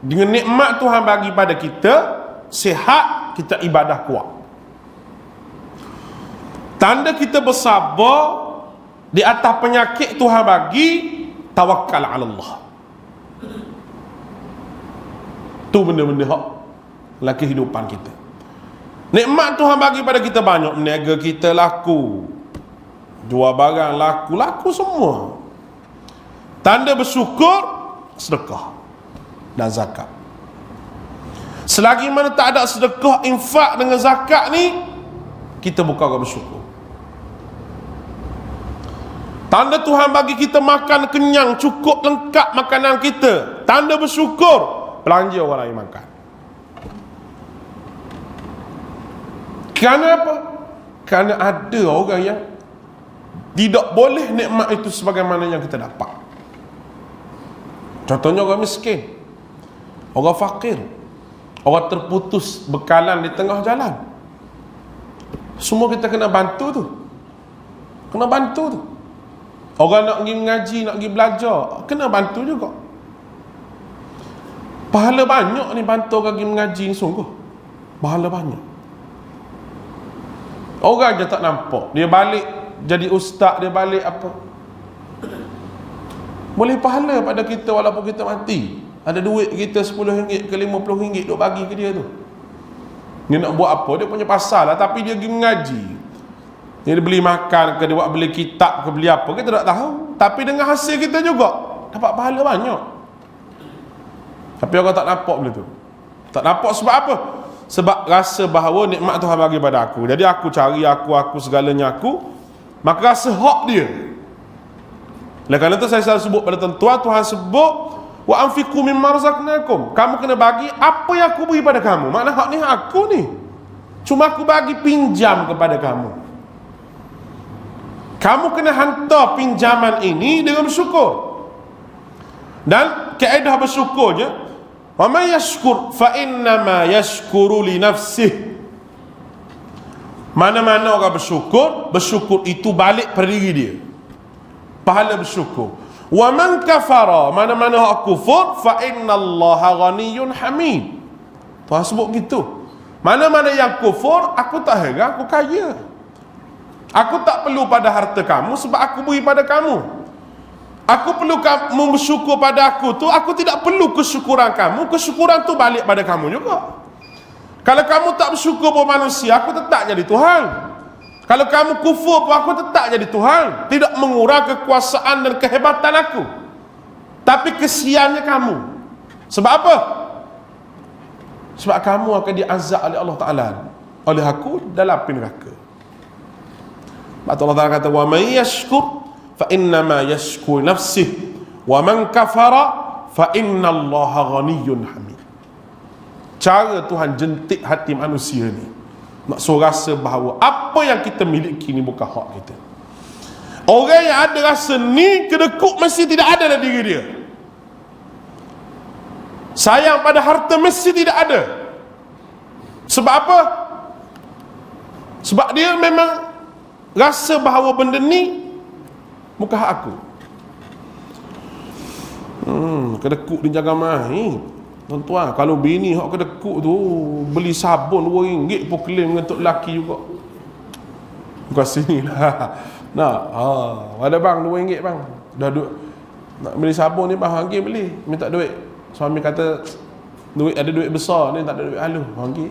dengan nikmat Tuhan bagi pada kita, sihat, kita ibadah kuat. Tanda kita bersabar di atas penyakit Tuhan bagi, tawakal ala Allah. Tu benda-benda hak dalam kehidupan kita. Nikmat Tuhan bagi pada kita banyak, meniaga kita laku, jual barang laku semua. Tanda bersyukur, sedekah dan zakat. Selagi mana tak ada sedekah, infak dengan zakat ni, kita bukan orang bersyukur. Tanda Tuhan bagi kita makan kenyang, cukup, lengkap makanan kita, tanda bersyukur. Belanja orang lain makan. Kerana apa? Kerana ada orang yang tidak boleh nikmat itu sebagaimana yang kita dapat. Contohnya orang miskin, orang fakir, orang terputus bekalan di tengah jalan. Semua kita kena bantu tu. Kena bantu tu. Orang nak pergi mengaji, nak pergi belajar, kena bantu juga. Pahala banyak ni bantu orang pergi mengaji ni, sungguh. Pahala banyak. Orang je tak nampak. Dia balik jadi ustaz, dia balik apa. Boleh pahala pada kita walaupun kita mati. Ada duit kita RM10 ke RM50 duk bagi ke dia tu. Dia nak buat apa? Dia punya pasal lah. Tapi dia pergi mengaji. Dia beli makan ke, dia buat beli kitab ke, beli apa, kita tak tahu. Tapi dengan hasil kita juga dapat pahala banyak. Tapi orang tak nampak benda tu. Tak nampak sebab apa? Sebab rasa bahawa nikmat Tuhan bagi pada aku. Jadi aku cari aku segalanya aku. Maka rasa hak dia. Oleh kerana itu saya selalu sebut pada tuan-tuan, Tuhan sebut wa anfiqu mimma razaqnakum. Kamu kena bagi apa yang aku beri pada kamu. Makna hak ni hak aku ni. Cuma aku bagi pinjam kepada kamu. Kamu kena hantar pinjaman ini dengan bersyukur. Dan kaedah bersyukurnya, wa may yashkur fa innama yashkuru li nafsihi. Mana-mana orang bersyukur, bersyukur itu balik pada diri dia. pahala bersyukur. Wa man kafara, mana-mana hak kufur, fa innallaha ghaniyyun hamid. Tuhan sebut gitu. Mana-mana yang kufur, aku tak heran, aku kaya. Aku tak perlu pada harta kamu sebab aku beri pada kamu. Aku perlu kamu bersyukur pada aku tu, aku tidak perlu kesyukuran kamu, kesyukuran tu balik pada kamu juga. Kalau kamu tak bersyukur pada manusia, aku tetap jadi Tuhan. Kalau kamu kufur pun aku tetap jadi Tuhan. Tidak mengurang kekuasaan dan kehebatan aku. Tapi kesiannya kamu. Sebab apa? Sebab kamu akan diazab oleh Allah Ta'ala, oleh aku dalam api neraka. Allah Ta'ala kata, wa man yashkur fa innama yashkur nafsih wa man kafara fa innallaha ghaniyyun hamid. Cara Tuhan jentik hati manusia ni, nak suruh rasa bahawa apa yang kita miliki ni bukan hak kita. Orang yang ada rasa ni kedekut mesti tidak ada dalam diri dia. Sayang pada harta mesti tidak ada. Sebab apa? Sebab dia memang rasa bahawa benda ni bukan hak aku. Kedekut dia jaga main. Tuan-tuan, kalau bini hak kedekut tu beli sabun RM2 pun klaim dengan tok lelaki juga. Bukan sini lah. Nak, ada bang RM2 bang. Dah nak beli sabun ni bang, pergi beli. Minta duit. Suami kata duit, ada duit besar ni, tak ada duit halus. Pergi.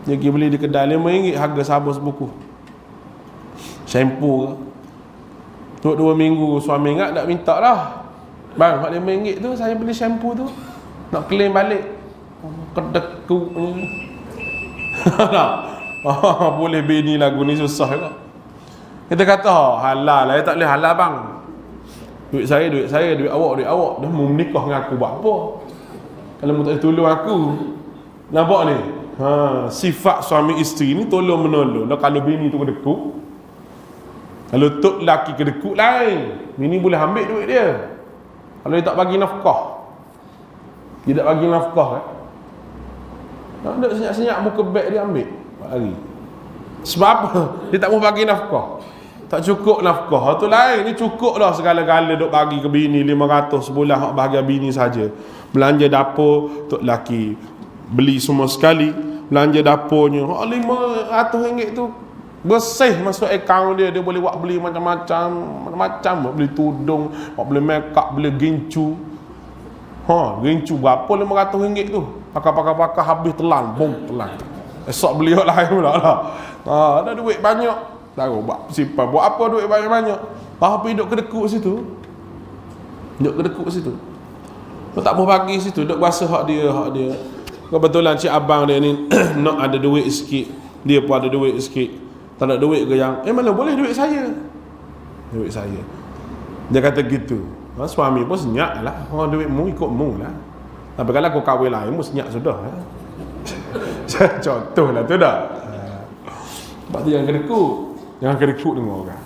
Dia pergi beli di kedai RM5 harga sabun sebuku. Shampoo ke. Duduk 2 minggu suami ingat nak minta lah. Bang, hak RM5 tu saya beli shampoo tu. Nak claim balik. Kedekut ni. Boleh bini lagu ni susah juga. Kita kata halal lah, tak boleh halal bang. Duit saya, duit awak. Dah mau menikah dengan aku buat apa? Kalau mu tak tolong aku. Nampak ni? Sifat suami isteri ni tolong menolong. Kalau bini tu kedekut, kalau tok lelaki kedekut lain, bini boleh ambil duit dia. Kalau dia tak bagi nafkah, dia tak bagi nafkah kan? Nak senyap-senyap muka beg dia ambil hari. Sebab apa? Dia tak mau bagi nafkah. Tak cukup nafkah. Tu lain, ni cukup lah segala-gala duk bagi ke bini 500 sebulan hak bahagian bini saja. Belanja dapur tok lelaki beli semua sekali. Belanja dapurnya RM500 tu bersih masuk akaun dia. Dia boleh buat beli macam-macam. Beli tudung, beli make up, beli gincu. Gincu berapa RM500 tu? Pakai habis telan, telan. Esok beli hak lain pula lah. Ada duit banyak. Tahu buat simpan. Buat apa duit banyak-banyak? Tapi duduk kedekut situ. Kau tak mau bagi situ, duduk rasa hak dia. Kebetulan cik abang dia ni nak ada duit sikit. Dia pun ada duit sikit. Tak ada duit ke yang mana boleh duit saya. Dia kata gitu. Suami pun senyap lah. Duit mu ikut mu lah. Tapi kalau kau kahwin lain mu senyap sudah lah. Contoh lah tu dah. Sebab tu jangan kedekut dengan orang.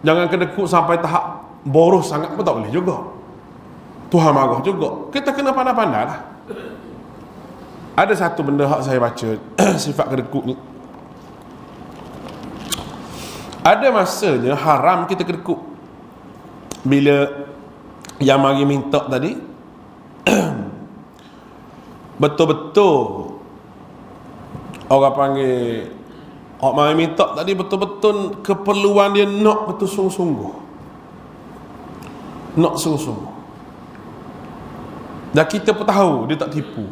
Jangan kedekut sampai tahap boros sangat pun tak boleh juga. Tuhan marah juga. Kita kena pandai-pandai lah. Ada satu benda hak saya baca sifat kedekut ni. Ada masanya haram kita kedekut. Bila yang mari minta tadi betul-betul orang panggil orang mari minta tadi betul-betul keperluan dia nak betul sungguh-sungguh. Dan kita pun tahu dia tak tipu.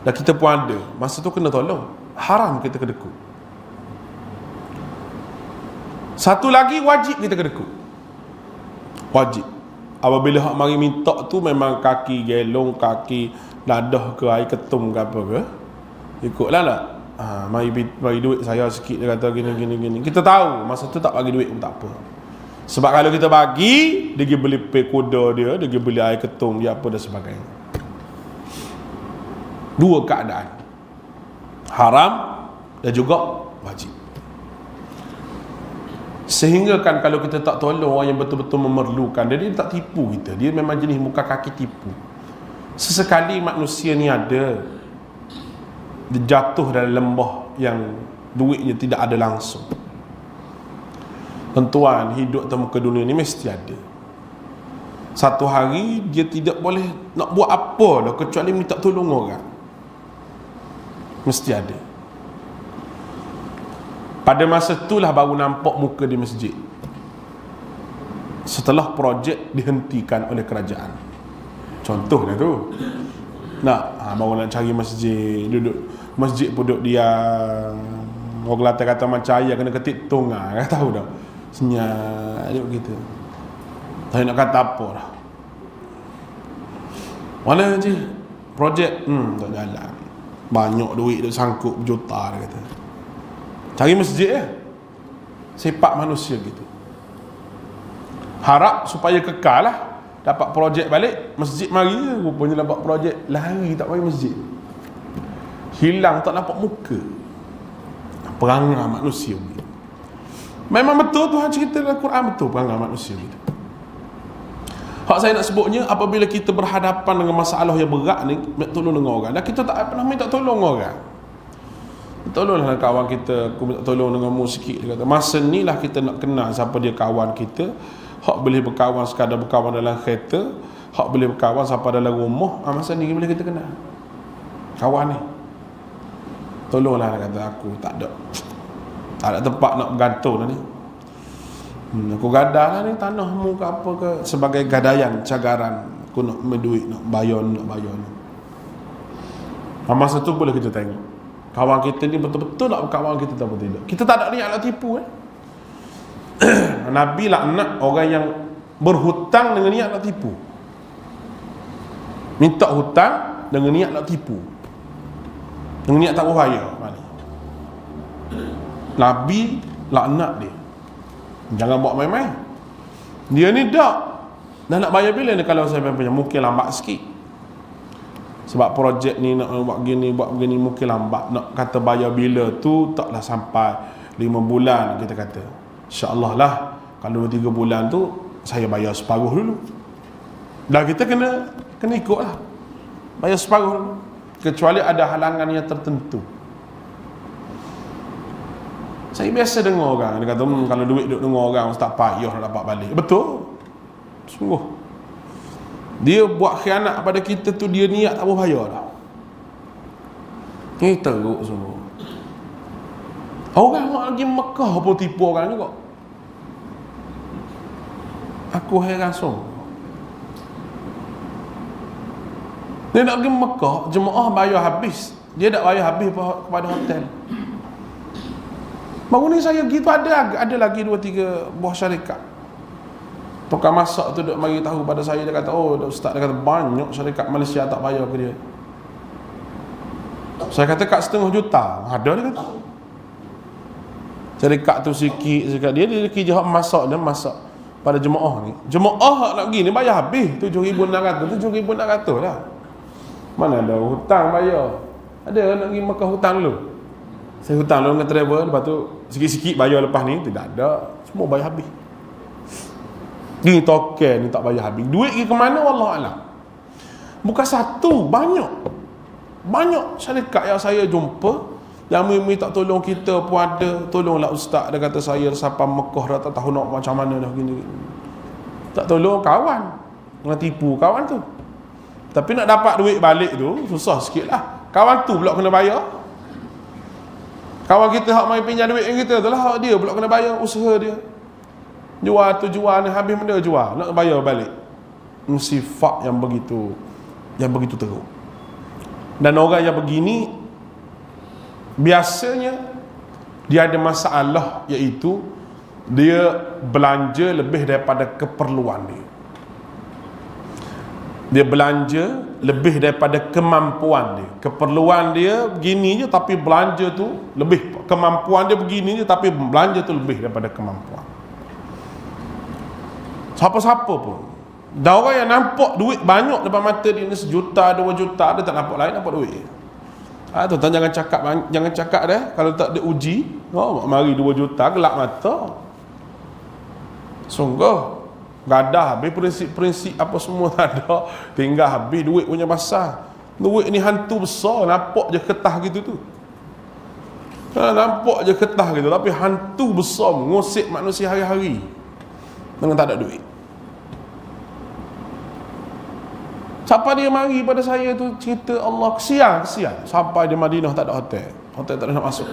Dan kita pun ada. Masa tu kena tolong. Haram kita kedekut. Satu lagi wajib kita kedekut. Wajib. Apabila hak mari minta tu memang kaki gelong, kaki dadah ke air ketum ke apa ke, ikutlah lah. Mari duit saya sikit, dia kata gini. Kita tahu masa tu tak bagi duit pun tak apa. Sebab kalau kita bagi, dia pergi beli pay kuda dia pergi beli air ketum dia apa dan sebagainya. Dua keadaan. Haram dan juga wajib. Sehingga kan kalau kita tak tolong orang yang betul-betul memerlukan dia tak tipu kita. Dia memang jenis muka kaki tipu. Sesekali manusia ni ada dia jatuh dalam lembah yang duitnya tidak ada langsung. Tuan hidup atas muka dunia ni mesti ada. Satu hari dia tidak boleh nak buat apa dah kecuali minta tolong orang. Mesti ada. Pada masa itulah baru nampak muka di masjid, setelah projek dihentikan oleh kerajaan. Contohnya tu baru nak cari masjid, duduk masjid pun duduk diam. Orang Kelantan kata macam ayah kena ketik tung kan tahu dah. Senyap duduk gitu. Tak nak kata apa dah. Mana je projek tak jalan. Banyak duit duk sangkut berjuta dia kata. Cari masjid ya. Sepak manusia gitu. Harap supaya kekal lah, dapat projek balik, masjid mari je. Rupanya dapat projek, lari tak mari masjid. Hilang tak nampak muka. Perangai manusia gitu. Memang betul Tuhan cerita dalam Quran, betul perangai manusia gitu. Hak saya nak sebutnya, apabila kita berhadapan dengan masalah yang berat ni, minta tolong dengan orang, dan kita tak pernah minta tolong orang. Tolonglah kawan kita, aku minta tolong denganmu sikit. Dia kata, masa ni lah kita nak kenal siapa dia kawan kita. Hak boleh berkawan sekadar berkawan dalam kereta, hak boleh berkawan siapa dalam rumah. Masa ni boleh kita kenal kawan ni. Tolonglah, dia kata, aku tak ada tempat nak bergantung lah ni. Aku gadah lah ni tanahmu ke apa ke, sebagai gadaian, cagaran. Aku nak berduit, nak bayar ni. Masa tu boleh kita tengok kawan kita ni betul-betul nak berkawan kita atau tidak. Kita tak ada niat nak tipu Nabi laknat orang yang berhutang dengan niat nak tipu. Minta hutang dengan niat nak tipu, dengan niat tak berbayar. Nabi laknat dia. Jangan buat main-main. Dia ni dah nak bayar bila ni, kalau saya punya mungkin lambat sikit. Sebab projek ni nak buat begini mungkin lambat. Nak kata bayar bila tu taklah sampai 5 bulan kita kata. InsyaAllah lah kalau 2-3 bulan tu saya bayar separuh dulu. Dah kita kena ikut lah, bayar separuh dulu. Kecuali ada halangan yang tertentu. Saya biasa dengar orang dia kata kalau duit duduk dengar orang tak payah nak dapat balik. Betul, sungguh. Dia buat khianat pada kita tu, dia niat tak berbayar dah. Ini teruk semua. Orang lagi Mekah pun tipu orang juga. Aku heran sungguh. Dia nak pergi Mekah, jemaah bayar habis, dia tak bayar habis kepada hotel. Baru ni saya gitu ada lagi 2-3 buah syarikat. Tukang masak tu duk mari tahu pada saya, dia kata, oh ustaz, dia kata banyak syarikat Malaysia tak bayar ke dia. Saya kata kat 500,000 juta ada, dia kata. Syarikat tu sikit dia kerja masak, dia masak pada jemaah ni. Jemaah nak pergi ni bayar habis 7,600 lah. Mana ada hutang bayar. Ada nak pergi Mekah hutang dulu. Saya hutang dulu dengan travel, lepas tu sikit-sikit bayar lepas ni. Tidak ada, semua bayar habis. Ni token ni tak bayar habis. Duit pergi ke mana wallahualam. Bukan satu, banyak syarikat yang saya jumpa yang minta tolong kita pun ada. Tolonglah ustaz, dia kata saya sampai Mekah dah tak tahu nak macam mana dah gini. Tak tolong kawan, nak tipu kawan tu. Tapi nak dapat duit balik tu susah sikit lah. Kawan tu pula kena bayar. Kawan kita hak main pinjam duit kita tu lah, dia pula kena bayar usaha dia. Jual ni habis benda jual, nak bayar balik. Sifat yang begitu teruk. Dan orang yang begini biasanya dia ada masalah, iaitu dia belanja lebih daripada keperluan dia. Dia belanja lebih daripada kemampuan dia. Keperluan dia begini je, tapi belanja tu lebih. Kemampuan dia begini je, tapi belanja tu lebih daripada kemampuan. Siapa-siapa pun. Dan orang yang nampak duit banyak depan mata dia ni, 1 juta, 2 juta, dia tak nampak lain, nampak duit. Tuan-tuan jangan cakap dah. Kalau tak ada uji, mari 2 juta, gelap mata. Sungguh gadah habis prinsip apa semua tak ada, tinggal habis duit punya pasal. Duit ni hantu besar, nampak je ketah gitu tu. Nampak je ketah gitu, tapi hantu besar ngosip manusia hari-hari dengan tak ada duit. Siapa dia mari pada saya tu cerita Allah, kesian. Sampai di Madinah tak ada hotel tak ada nak masuk.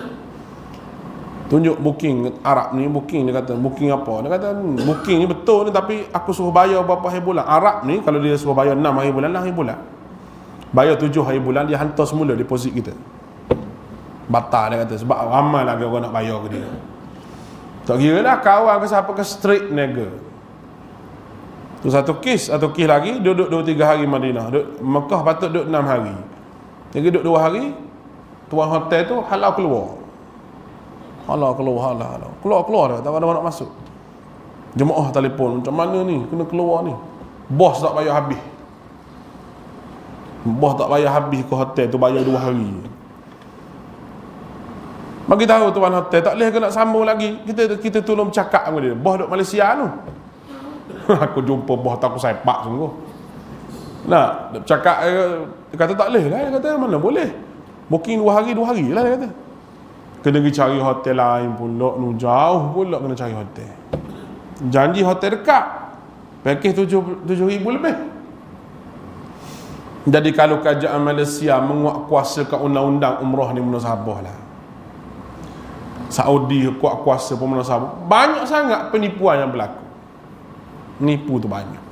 Tunjuk booking Arab ni, booking dia kata, booking apa? Dia kata booking ni betul ni, tapi aku suruh bayar berapa hari bulan. Arab ni kalau dia suruh bayar 6 hari bulan, 6 hari bulan. Bayar 7 hari bulan, dia hantar semula deposit kita. Batal dia kata, sebab ramai lagi orang nak bayar ke dia. Tak kira lah kawan ke siapa ke, straight nega. Tu satu kes lagi, duduk 2-3 hari Madinah. Mekah patut duduk 6 hari. Jadi duduk 2 hari, tuan hotel tu halau keluar. Keluar dah, tak ada orang nak masuk. Jemaah telefon, macam mana ni, kena keluar ni. Bos tak bayar habis. Ke hotel tu, bayar 2 hari. Bagi tahu tuan hotel, tak boleh ke nak sambung lagi. Kita tolong cakap dengan dia. Bos duduk Malaysia tu. Aku jumpa bos tak aku sepak sungguh. Nak cakap, dia kata tak boleh lah. Dia kata mana boleh. Booking 2 hari lah dia kata. Kena pergi cari hotel lain pula, jauh pula kena cari hotel. Janji hotel dekat, pakej 7,000 lebih. Jadi kalau kerajaan Malaysia menguat kuasa ke undang-undang umrah ni munasabah lah. Saudi kuat kuasa pun munasabah. Banyak sangat penipuan yang berlaku. Nipu tu banyak.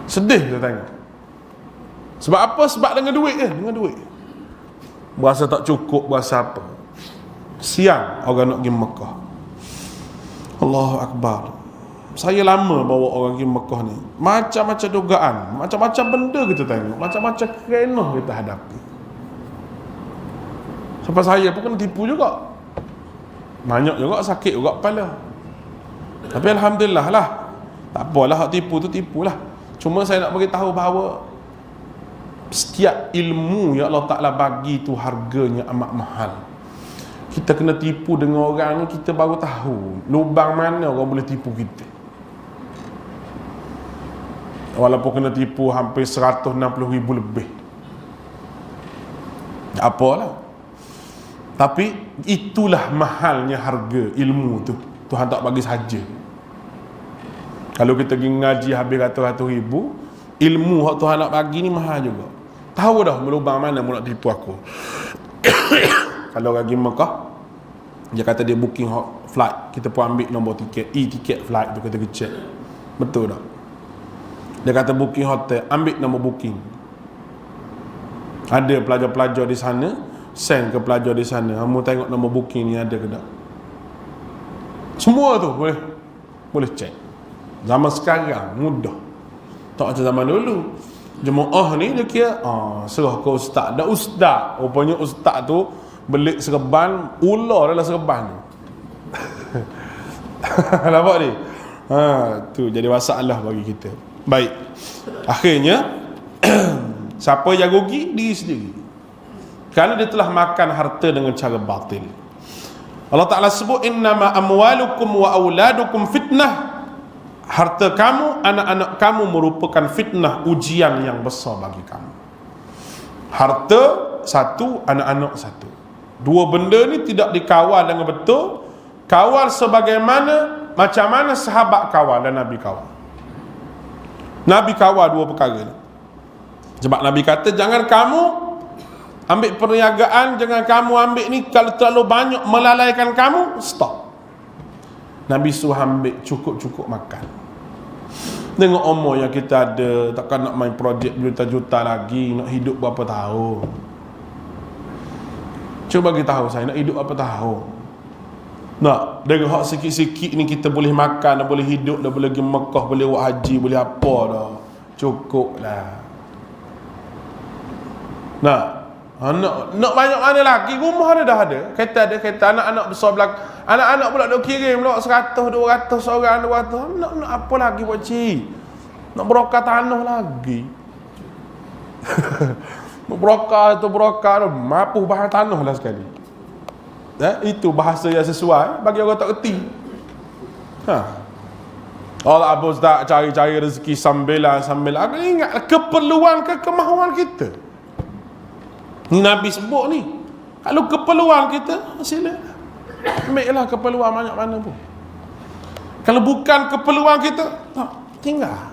Sedih kita tengok. Sebab apa? Sebab dengan duit je, berasa tak cukup, berasa apa. Siang orang nak pergi Mekah. Allahu Akbar. Saya lama bawa orang pergi Mekah ni. Macam-macam dugaan, macam-macam benda kita tengok, macam-macam kerana kita hadapi. Sampai saya pun kena tipu juga. Banyak juga sakit juga kepala. Tapi alhamdulillah lah. Tak apalah, hak tipu tu tipulah. Cuma saya nak bagi tahu bahawa setiap ilmu yang Allah Ta'ala bagi tu harganya amat mahal. Kita kena tipu dengan orang ni, kita baru tahu lubang mana orang boleh tipu kita. Walaupun kena tipu hampir 160,000 lebih, tak apalah. Tapi itulah mahalnya harga ilmu tu. Tuhan tak bagi saja. Kalau kita pergi ngaji habis ratus-ratus ribu, ilmu yang Tuhan nak bagi ni mahal juga. Tahu dah lubang mana mau nak tipu aku. Kalau orang pergi Mekah, dia kata dia booking flight, kita pun ambil nombor tiket, e-tiket flight tu, kita check betul tak. Dia kata booking hotel, ambil nombor booking. Ada pelajar-pelajar di sana, send ke pelajar di sana, kamu tengok nombor booking ni ada ke tak. Semua tu boleh check. Zaman sekarang mudah, tak macam zaman dulu. Jemaah ni dia kira serah ke ustaz. Dah ustaz, rupanya ustaz tu belik serban, ular dalam serban tu. Nampak ni? Tu jadi masalah bagi kita. Baik, akhirnya siapa yang rugi? Diri sendiri, kerana dia telah makan harta dengan cara batil. Allah Ta'ala sebut, innama amwalukum wa auladukum fitnah. Harta kamu, anak-anak kamu merupakan fitnah, ujian yang besar bagi kamu. Harta satu, anak-anak satu. Dua benda ni tidak dikawal dengan betul. Kawal sebagaimana macam mana sahabat kawal dan Nabi kawal. Nabi kawal dua perkara ni. Sebab Nabi kata, jangan kamu ambil perniagaan, jangan kamu ambil ni, kalau terlalu banyak melalaikan kamu, stop. Nabi suruh ambil cukup-cukup makan. Tengok umur yang kita ada, takkan nak main projek juta-juta lagi, nak hidup berapa tahun. Cuba bagi tahu saya, nak hidup berapa tahun. Nak dengan hak sikit-sikit ni kita boleh makan, dah boleh hidup, dah boleh pergi Mekah, boleh buat haji, boleh apa dah. Cukup lah. Nak banyak mana lagi? Rumah dia dah ada, kereta ada, kereta, anak-anak besar belakang. Anak-anak pula duk kirim pula 100, 200 orang, 200. Nak apa lagi buat cik? Nak berokah tanah lagi. Nak berokah tu mapuh bahan tanah lah sekali. Itu bahasa yang sesuai bagi orang tak kerti. Allah Abu Ustaz cari-cari rezeki sambilan. Aku ingat keperluan kemahuan kita. Ni Nabi sebut ni. Kalau keperluan kita, sila ambillah keperluan banyak mana pun. Kalau bukan keperluan kita, tak, tinggal.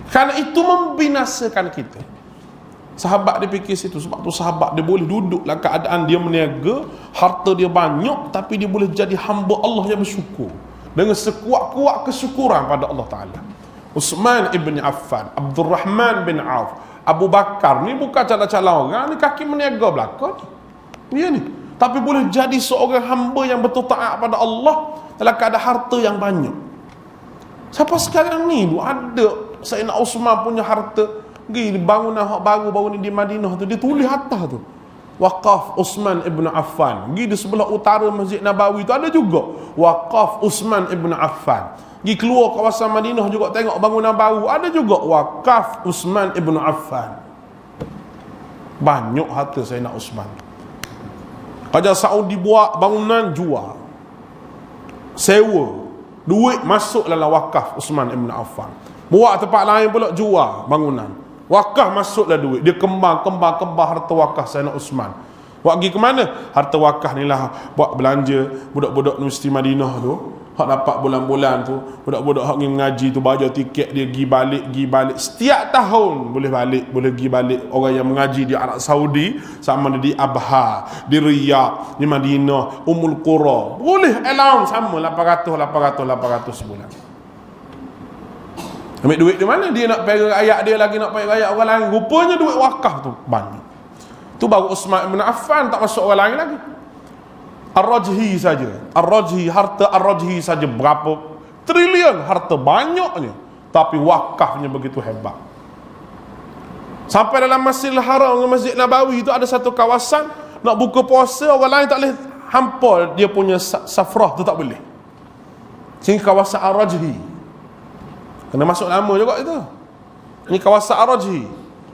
Kerana itu membinasakan kita. Sahabat dia fikir situ. Sebab tu sahabat dia boleh duduk dalam keadaan dia meniaga, harta dia banyak, tapi dia boleh jadi hamba Allah yang bersyukur dengan sekuat-kuat kesyukuran pada Allah Ta'ala. Uthman ibn Affan, Abdul Rahman bin Auf, Abu Bakar ni bukan calon-calon orang, ni kaki meniaga belakang ni. Dia ni, tapi boleh jadi seorang hamba yang betul taat pada Allah dalam keadaan harta yang banyak. Siapa sekarang ni ada Sayyidina Uthman punya harta, pergi bangunan hak baru ni di Madinah tu, dia tulis atas tu Waqaf Uthman ibn Affan. Pergi di sebelah utara Masjid Nabawi tu ada juga Waqaf Uthman ibn Affan. Pergi keluar kawasan Madinah juga tengok bangunan baru, ada juga Waqaf Uthman ibn Affan. Banyak harta Sayyidina Uthman. Kerajaan Saudi buat bangunan, jual, sewa, duit masuk dalam wakaf Uthman ibn Affan. Buat tempat lain pula, jual bangunan, wakaf masuklah duit. Dia kembang harta wakaf Sayyidina Uthman. Buat pergi ke mana? Harta wakaf ni lah buat belanja budak-budak Universiti Madinah tu, hak dapat bulan-bulan tu, budak-budak hak pergi mengaji tu bayar tiket dia pergi balik. Setiap tahun boleh pergi balik orang yang mengaji di Arab Saudi, sama ada di Abha, di Riyadh, di Madinah, Ummul Qura. Boleh allowance sama 800 sebulan. Ambil duit di mana? Dia nak pergi ayat dia lagi, nak pergi ayat orang lain. Rupanya duit wakaf tu banyak. Tu baru Uthman bin Affan, tak masuk orang lain lagi. Ar-Rajhi saja. Harta Ar-Rajhi saja berapa trilion harta, banyaknya. Tapi wakafnya begitu hebat. Sampai dalam Masjidil Haram dengan Masjid Nabawi itu ada satu kawasan, nak buka puasa orang lain tak boleh hampa dia punya safrah tu, tak boleh. Sehingga kawasan Ar-Rajhi kena masuk lama juga itu. Ini kawasan Ar-Rajhi.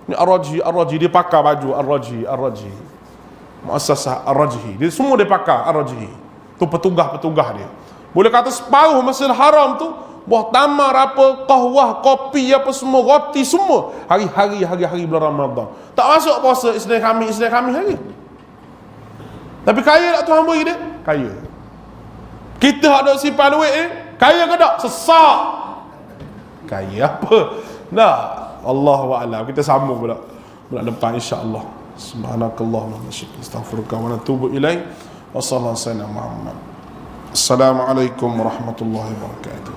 Ini Ar-Rajhi dia pakai baju Ar-Rajhi. Muassasah Ar-Rajhi. Dia semua dia pakai Ar-Rajhi. Tu petugas dia. Boleh kata separuh Masjidil Haram tu buah tamar apa, kahwah, kopi apa semua, roti semua hari-hari bulan Ramadan. Tak masuk puasa Isnin Khamis hari. Tapi kaya tak Tuhan beri dia? Kaya. Kita ada simpan duit ni, kaya ke tak? Sesak. Kaya apa? Nah, Allahu a'lam. Kita sambung pula depan insya-Allah. Subhanakallahumma wa bihamdika, astaghfiruka wa atubu ilaik. Wa sallallahu alaihi wasallam Muhammad. Assalamualaikum warahmatullahi wabarakatuh.